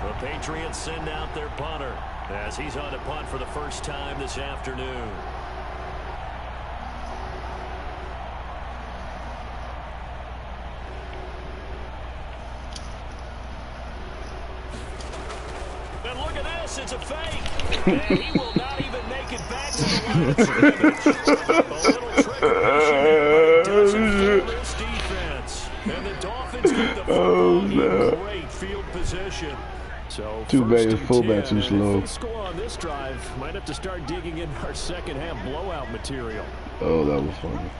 The Patriots send out their punter as he's on to punt for the first time this afternoon. And look at this, it's a fake. And he will not even make it back to the line of scrimmage. A little trick of doesn't fool this defense. And the Dolphins get the football in great field position. So too bad your fullback too slow. If they score on this drive, might have to start digging in our second half blowout material. Oh, that was funny.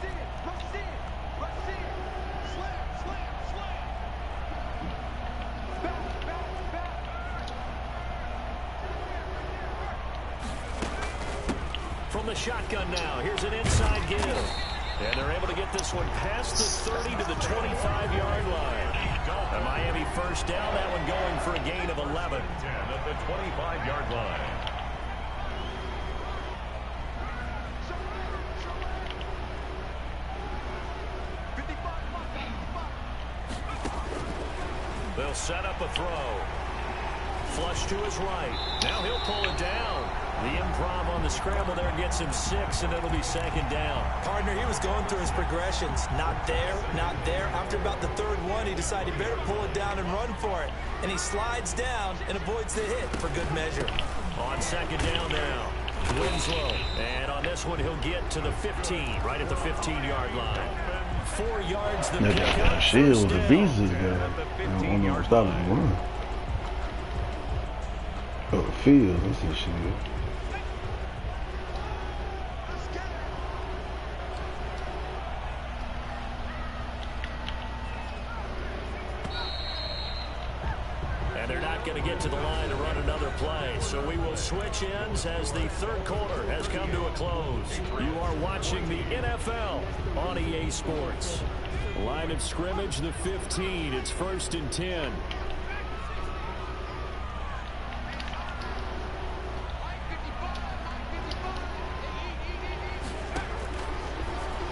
From the shotgun now, here's an inside give. And they're able to get this one past the 30 to the 25-yard line. A Miami first down, that one going for a gain of 11. 10 at the 25-yard line. They'll set up a throw. Flush to his right. Now he'll pull it down. The improv on the scramble there gets him 6, and it'll be second down. Partner, he was going through his progressions. Not there, not there. After about the third one, he decided he better pull it down and run for it. And he slides down and avoids the hit for good measure. On second down now, Winslow. And on this one, he'll get to the 15, right at the 15-yard line. 4 yards the pickup. Shields, the beast is good. I don't know what stop him run. Oh, Fields, that's his shield. And they're not going to get to the line to run another play. So we will switch ends as the third quarter has come to a close. You are watching the NFL on EA Sports. Line of scrimmage, the 15. It's 1st and 10.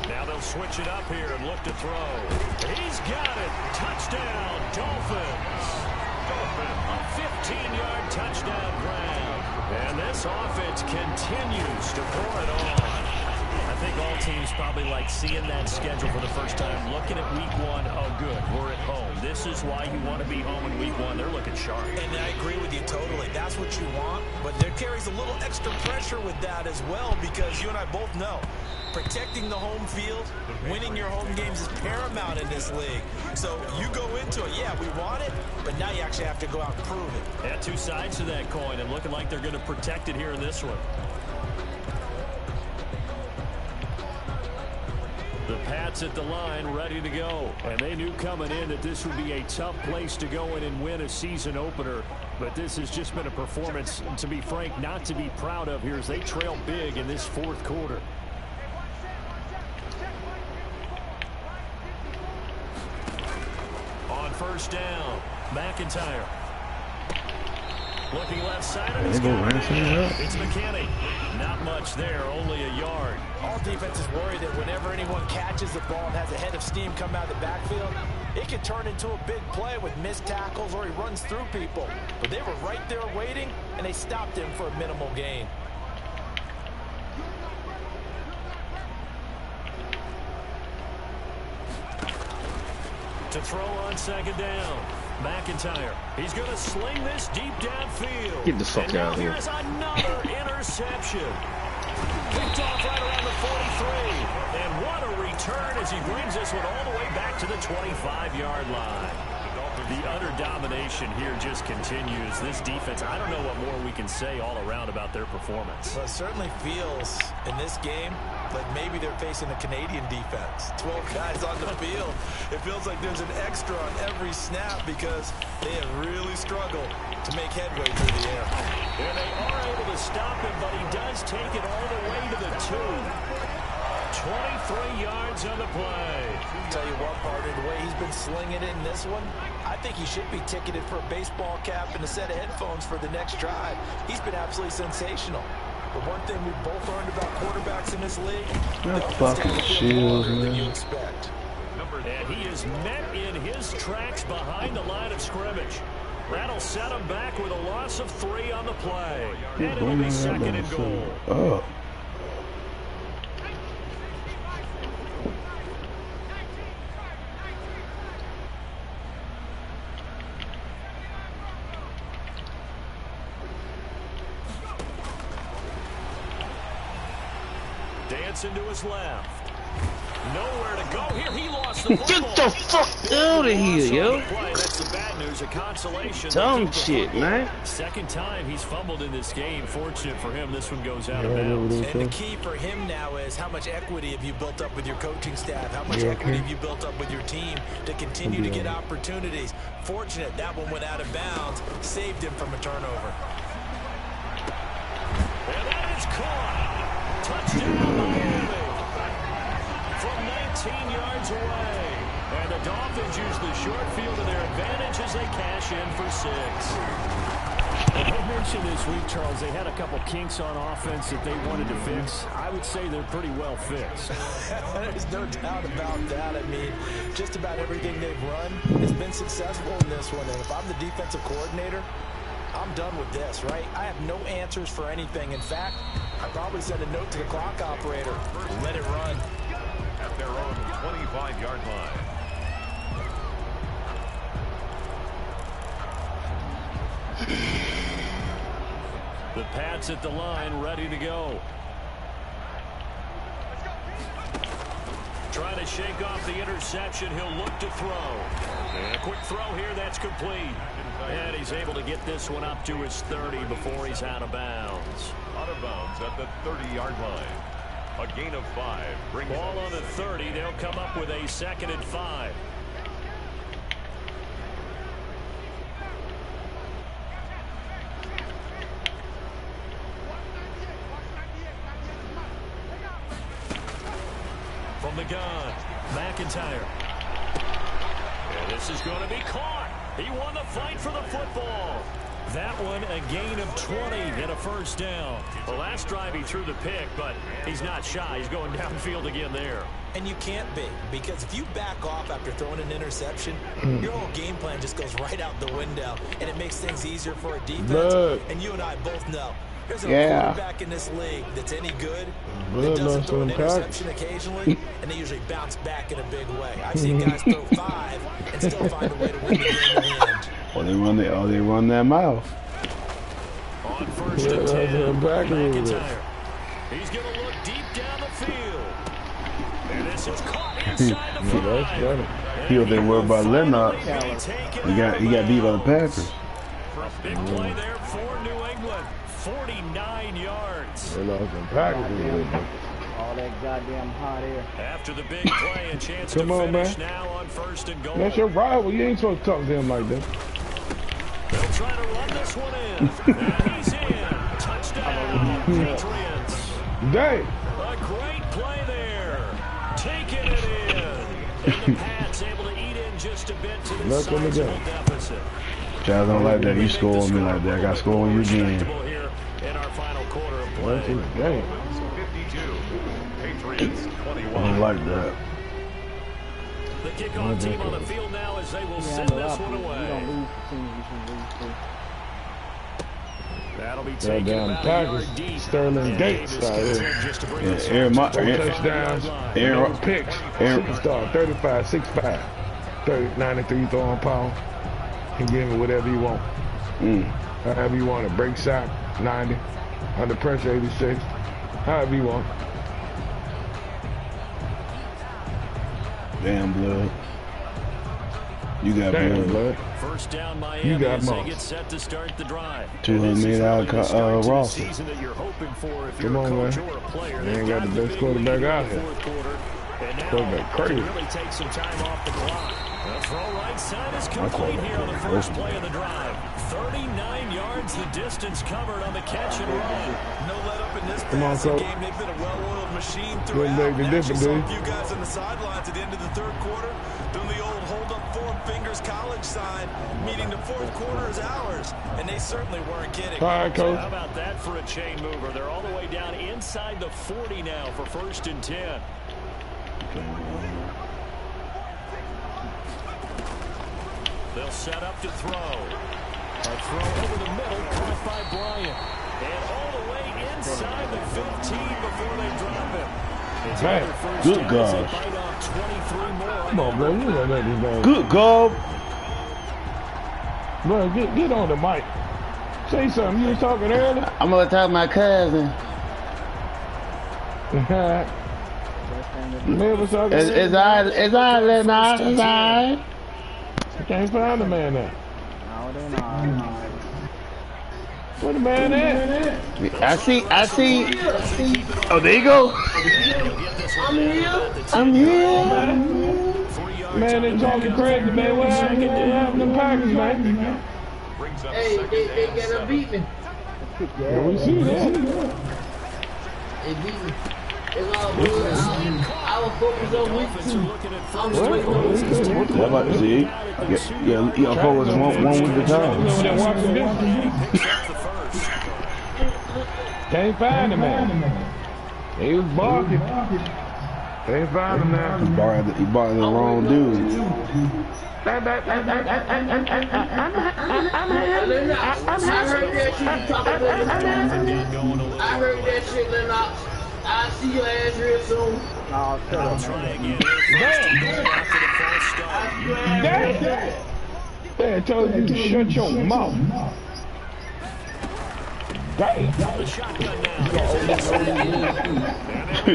Now they'll switch it up here and look to throw. He's got it. Touchdown, Dolphins. A 15-yard touchdown grab. And this offense continues to pour it on. I think all teams probably like seeing that schedule for the first time, looking at week 1. Oh, good, we're at home. This is why you want to be home in week 1. They're looking sharp. And I agree with you totally. That's what you want. But there carries a little extra pressure with that as well, because you and I both know protecting the home field, winning your home games is paramount in this league. So you go into it, yeah, we want it, but now you actually have to go out and prove it. Yeah, 2 sides to that coin, and looking like they're going to protect it here in this one. The Pats at the line, ready to go. And they knew coming in that this would be a tough place to go in and win a season opener. But this has just been a performance, to be frank, not to be proud of here as they trail big in this 4th quarter. On first down, McIntyre. Looking left side, and it's McKinney. Not much there, only a yard. All defenses worry that whenever anyone catches the ball and has a head of steam come out of the backfield, it can turn into a big play with missed tackles or he runs through people. But they were right there waiting, and they stopped him for a minimal gain. To throw on second down, McIntyre. He's going to sling this deep downfield. Get the fuck out of here. Here's another interception. Picked off right around the 43. And what a return as he brings this one all the way back to the 25-yard line. The utter domination here just continues. This defense, I don't know what more we can say all around about their performance. Well, it certainly feels in this game like maybe they're facing a Canadian defense. 12 guys on the field. It feels like there's an extra on every snap because they have really struggled to make headway through the air. And they are able to stop him, but he does take it all the way to the 2. 23 yards on the play. Tell you what, partner, the way he's been slinging it in this one, I think he should be ticketed for a baseball cap and a set of headphones for the next drive. He's been absolutely sensational. But one thing we've both learned about quarterbacks in this league, that fucking shields, man. You expect. And he is met in his tracks behind the line of scrimmage. That'll set him back with a loss of 3 on the play. And it'll be second and goal. Oh. Dancing to his left. Nowhere to go here. He lost the football. Get the fuck out of here, yo. That's the bad news. A consolation. Dumb shit, man. Second time he's fumbled in this game. Fortunate for him, this one goes out of bounds. And the key for him now is how much equity have you built up with your coaching staff? How much equity have you built up with your team to continue to get opportunities? Fortunate that one went out of bounds. Saved him from a turnover. And that is caught. Touchdown, Miami. From 19 yards away. And the Dolphins use the short field to their advantage as they cash in for 6. I mentioned this week, Charles, they had a couple kinks on offense that they wanted to fix. I would say they're pretty well fixed. There's no doubt about that. I mean, just about everything they've run has been successful in this one. And if I'm the defensive coordinator, I'm done with this, right? I have no answers for anything. In fact, I probably send a note to the clock operator. Let it run. At their own 25-yard line. The Pats at the line, ready to go. Trying to shake off the interception. He'll look to throw. And a quick throw here, that's complete. And he's able to get this one up to his 30 before he's out of bounds. Out of bounds at the 30-yard line. A gain of 5. Ball on the 30. They'll come up with a 2nd and 5. From the gun, McIntyre. And this is going to be caught. He won the fight for the football. That one, a gain of 20 and a first down. The last drive he threw the pick, but he's not shy. He's going downfield again there. And you can't be, because if you back off after throwing an interception, your whole game plan just goes right out the window, and it makes things easier for a defense. And you and I both know there's a quarterback in this league that's any good that doesn't throw an interception occasionally, and they usually bounce back in a big way. I've seen guys throw 5 and still find a way to win the game in the end. Well, they run that mouth. On first and 10, McIntyre. He's going to look deep down the field. And this is caught inside the 5. He was there worried about Leonard. He got beat by the Packers. A big play there for New England. 49 yards. They lost them Packers. All that goddamn hot air. After the big play, a chance to finish now on first and goal. That's your rival. You ain't supposed to talk to him like that. They'll try to run this one in. And he's in. Touchdown, Patriots. Dang. A great play there. Taking it in. And the Pats able to eat in just a bit to the sizable deficit. Child don't like that. You score on me like that. I got to score on you again. Here in our final quarter of play. 52. Patriots 21. I don't like that. The kickoff team on the field now as they will send this one away. You don't lose the team you should lose to. That'll be taken about a yard deep. Sterling Gates out here. Aaron, touchdowns, Aaron picks, superstar, 35, 6'5", 93 throwing power. Can give him whatever you want. However you want. A break shot, 90. Under pressure, 86. However you want. Damn blood. You got blood. First down, Miami. You got they get set to start the drive. $200 million roster. Come on, man. They ain't got the best quarterback out here. Quarterback crazy. Really take some time off the clock. The throw right side is complete here on the first play of the drive. 39 yards the distance covered on the catch and run. No let up in this passing game. They've been a well-oiled machine throughout. Actually saw a few guys on the sidelines at the end of the third quarter doing the old hold up 4 fingers college sign, meaning the fourth quarter is ours, and they certainly weren't kidding. All right, coach. How about that for a chain mover? They're all the way down inside the 40 now for 1st and 10. They'll set up to throw. A throw over the middle, caught by Bryant. And all the way inside the 15 before they drop him. Man, good gosh. Come on, bro. You don't let this man. Good God. Bro, get on the mic. Say something. You was talking earlier. I'm gonna talk to my cousin. Man was talking. It's I, Lennox. It's I. I can't find the man now. No, they're not. Where the man at? I see. Oh, there you go. I'm here. Man, they talking crazy, man. What happened to them Packers, man? Hey, they gotta beat me. Yeah, we see that. They beat me. It's all good. I was focused on week 2. I'm just waiting on week 2. I'm about to see. Yeah, you focus one week at a time. Can't find him, man. He was barking. Can't find him now. He barking the wrong dude. I heard that shit, Lennox. I'll see your ass real soon. No, I'll try again. Damn. I told you to shut your mouth. Damn. The shotgun now.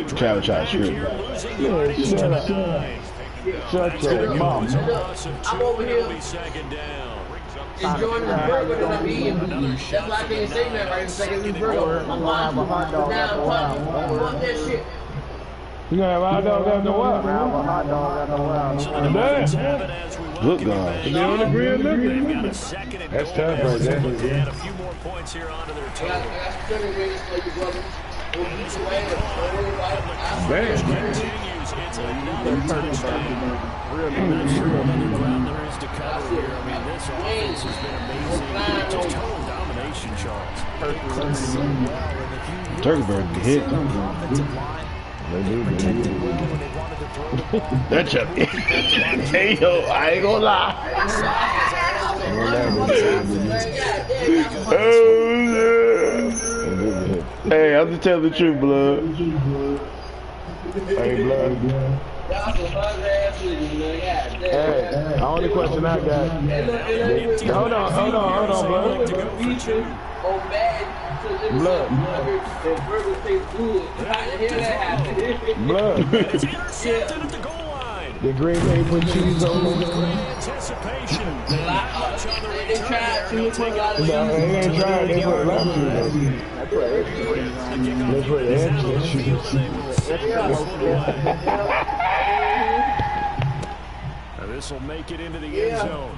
Travis tried to shoot. Shut your mouth. I'm over here enjoying this burger that I'm eating. That's why I can't say that right in a second. This burger. I'm have a hot dog after a while. Fuck that shit. You gonna have a hot dog after a while? Have a hot dog after a while. Damn. Good God. Be on the grill looking. That's tough right there. Add a few more points here onto their I total. got spinning rings for you, brother. We'll beat your ass. Don't worry about it. Continues. It's another touchdown. Really, not sure what other ground there is to cover here. I mean, this offense has been amazing. Just total domination, Charles. Turkeyburg hit. That's a hey yo, I ain't gonna lie. Hey, I'm just telling the truth, blood. Hey, blood. Hey, the only question I got. Hold on, blood. Blood. Blood. The Green Bay put cheese on them. Anticipation. They tried to. No, they ain't tried. They put lobster in them. They put extra cheese. This will make it into the end zone.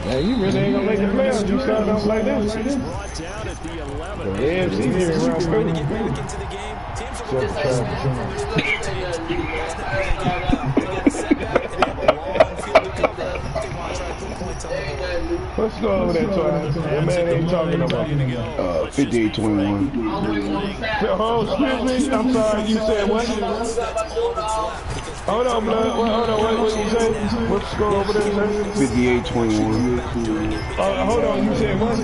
Man, you really ain't gonna make the playoffs. You start off like that. Brought down at the 11. The AFC here around Trying to get back into the game. Teams are going to Let's go over there, Tony. That man ain't talking about 58-21. Oh, excuse me. I'm sorry. You said what? Hold on, blood. Hold on. What you say? What's the score over there, sir? 58-21. Hold on. You said what?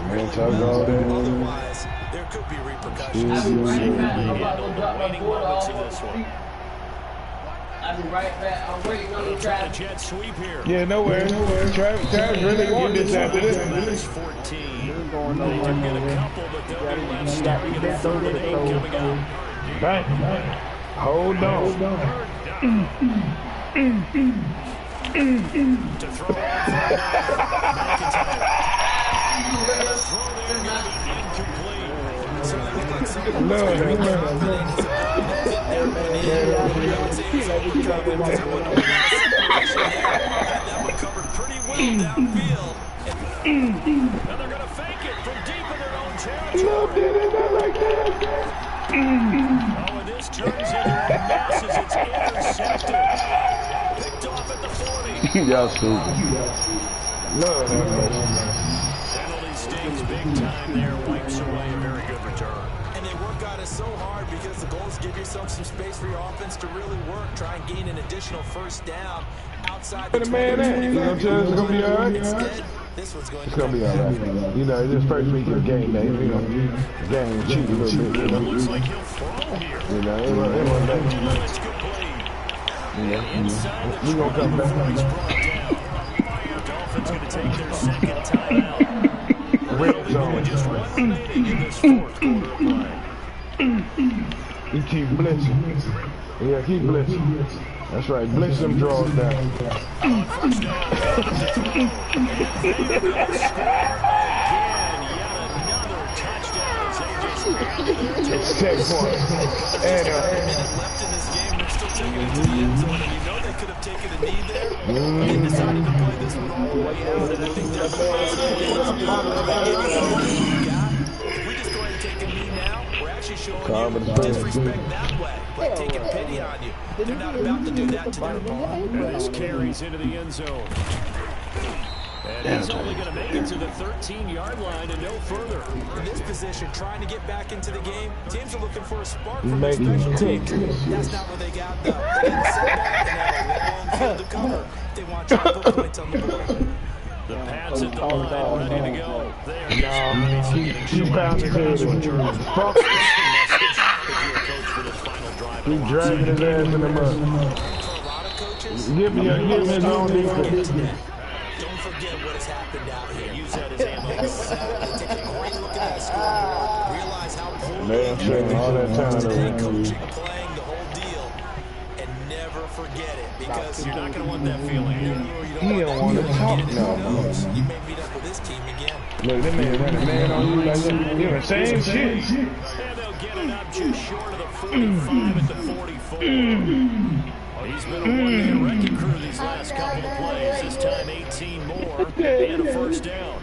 Man, talk all that. there could be repercussions. I I'll be right back. I'm waiting on the traffic. Jet sweep here. Yeah, nowhere. Travis really want this after this. Minus 14. They can get a couple, but they'll be left staring at a third and 8 coming up. Right. Hold on. To throw it out for McIntyre. Throw there going to be incomplete. That one covered pretty well downfield. Now they're going to fake it from deep in their own territory. Oh, and this turns into a mess as it's intercepted. Picked off at the 40. Y'all stupid. Penalty stings big time there. Wipes away a very good return. And they work on it so hard because the goals give yourself some space for your offense to really work. Try and gain an additional first down outside the 20. It's gonna be all right. Instead, this one's going It's gonna be all right. You know, it's just first week of the game day. You know, the game cheat a little bit. It looks like he'll throw here. You know, it wasn't that. It's complete. Yeah, we gonna come back. Dolphins going to take their second timeout. Red zone. Just one remaining in this fourth quarter of play. He keep blitzing. Yeah, keep blitzing. That's right. Blitz them draws down. First down. Another touchdown. It's 10 points. And left in this game, they're still taking it to the end zone, and you know they could have taken a knee there. They decided to play this one all the way out, and I think they're if we just go ahead and take a knee now, we're actually showing you disrespect that way. We're taking pity on you. They're not about to do that to their opponent. And this carries into the end zone. And he's only going to make it to the 13-yard line and no further. In this position, trying to get back into the game, teams are looking for a spark from their special teams. That's not what they got, though. They got a setback and have a long field to cover. They want to try to put points on the board. The Pats at the line, ready to go. He's pounding his head. Fuck. He's dragging his ass in the mud. Give me his own defense. Don't forget what has happened out here. Use that as ammo. Take a great look at that score. Realize how poor Man, all that time today, coaching, playing the whole deal, and never forget it because you're not going to want that feeling. He don't want to talk now. You may meet up with this team again. Look, that man had a man on you like that. You the same shit. And they'll get it up just short of the 45 at the 44. He's been a one-man wrecking crew these last couple of plays. This time 18 more and a first down.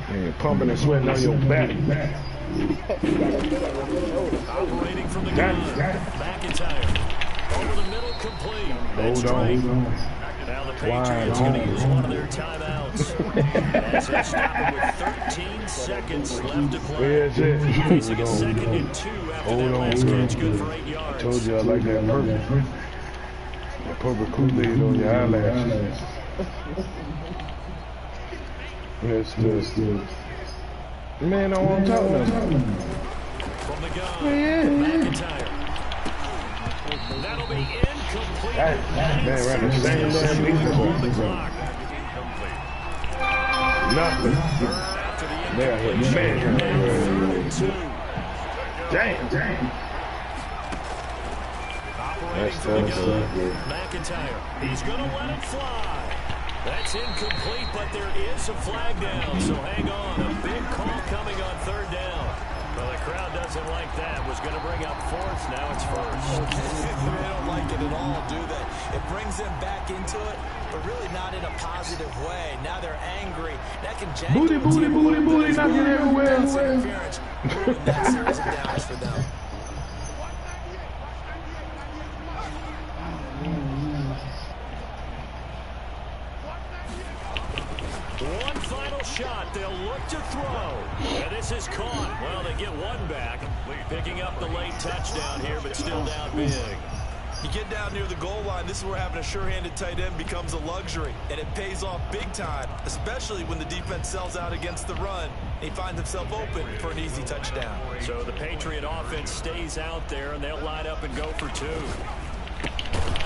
Man, pumping and sweating on your back. Operating from the gun. McIntyre. Over the middle, complete. Hold on. Now the Patriots going to use one of their timeouts. As they stop it with 13 seconds left to play. Where's it? Facing a 2nd and 2 after that last catch, good for 8 yards. I told you I like that purple. That purple Kool-Aid on your eyelashes. Yes, good. Man, I don't want to talk nothing. From the gun, McIntyre. That'll be incomplete. Man, ran the same damn defense. Nothing. There, man. Damn. That's McIntyre. He's going to let it fly. That's incomplete, but there is a flag down, so hang on. A big call coming on 3rd down. Well, the crowd doesn't like that. Was going to bring up 4th, now it's 1st. They don't like it at all, do they? It brings them back into it, but really not in a positive way. Now they're angry. That can jank booty, not get everywhere. Interference. That series of downs for them. One final shot. They'll look to throw. And this is caught. Well, they get one back. Picking up the late touchdown here, but still down big. You get down near the goal line, this is where having a sure-handed tight end becomes a luxury, and it pays off big time, especially when the defense sells out against the run. He finds himself open for an easy touchdown. So the Patriot offense stays out there, and they'll line up and go for 2.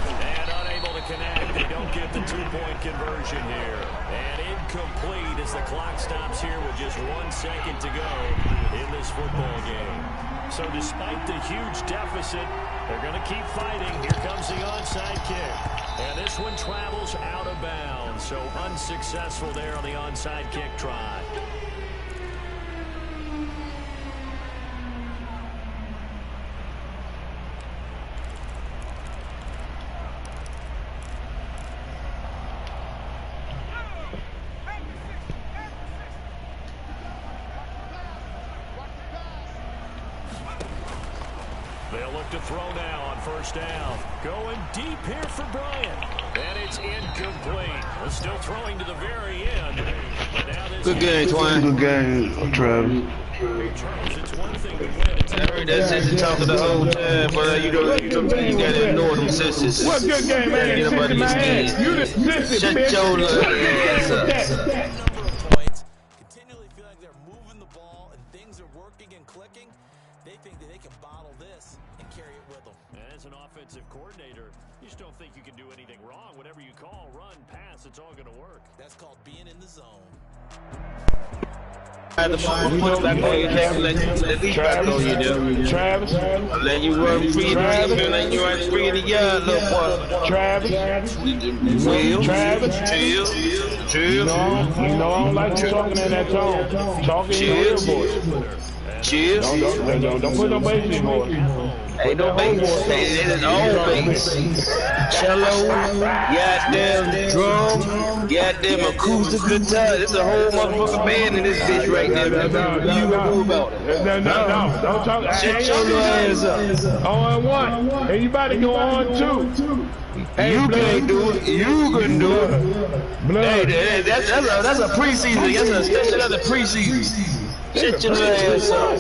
And unable to connect. They don't get the 2-point conversion here. And incomplete as the clock stops here with just 1 second to go in this football game. So despite the huge deficit, they're going to keep fighting. Here comes the onside kick. And this one travels out of bounds. So unsuccessful there on the onside kick try. They'll look to throw now on first down. Going deep here for Bryant. And it's incomplete. They're still throwing to the very end. But now this Good game, Twine. Good game, Travis. It's one thing to win. It's I heard that sister talking the whole time, but you gotta ignore them sisters. What good game, man? Get up under your skin. You the sister, Shut bitch. your ass up. Continually feel like they're moving the ball and things are working and clicking. They think that they can bottle this and carry it with them. As an offensive coordinator, you just don't think you can do anything wrong. Whatever you call, run, pass, it's all going to work. That's called being in the zone. The push back on your tackle, let least back on you do. Travis. I'm letting you run free in the field, letting you run free in the yard, little boy. Travis. Will. Travis. Chill. You know I don't like you talking in that tone. Talking in your voice. Chill. Don't put no bass in your voice. Ain't no bass. It is all bass. Cello, goddamn drum, goddamn acoustic guitar. There's a whole motherfucking band in this bitch right there. You gonna move about it. No. Don't talk. Shut your ass up. On 1. And you about to go on 2. Hey, you can't do it. You can do it. Blood. Hey, that's a preseason. That's another preseason. Shut your ass up.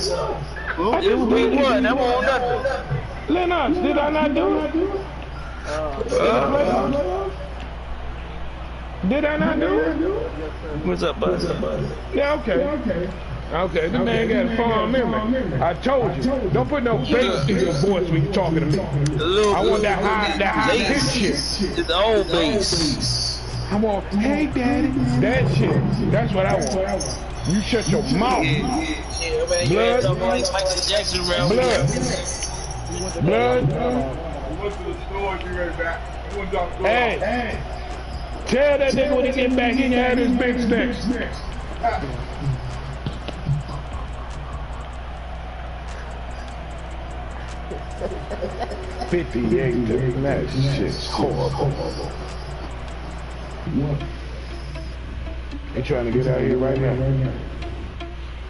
It was week 1. That won't nothing. Lennox, did I not do it? Did I not do it? What's up, bud? Yeah, okay. Okay, the man got a farm memory. I told you, don't put no bass in your voice when you're talking to me. I want that high pitch shit. It's all bass. I want, hey daddy, that shit. That's what I want. You shut your mouth. Blood. Hey, tell that nigga when he get back, he can have his big sticks. 58 to that shit's horrible. They trying to get out of here right now.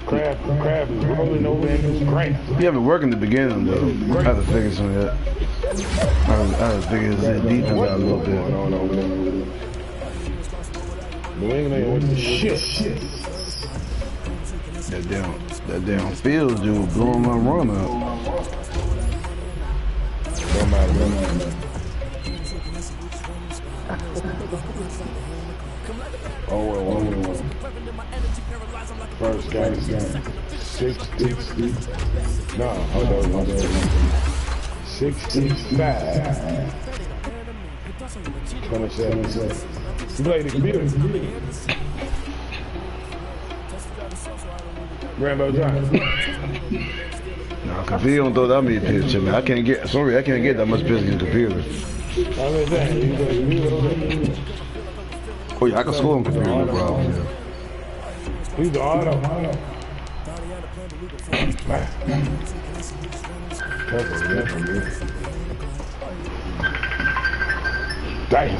Crab is rolling over in his grave. You haven't worked in the beginning though. I had to figure some of that. I had to figure his defense out a little bit. New England with the shit. That damn field dude blowing my run up. Don't matter. Oh well. First game. 60. No, hold on. 65. 27. You play the computer. Rambo John. Nah, cause he don't throw that many pitches to me. I can't get that much pitch in the computer. Oh yeah, I can score on computer, no problem. Yeah. He's the auto. Damn.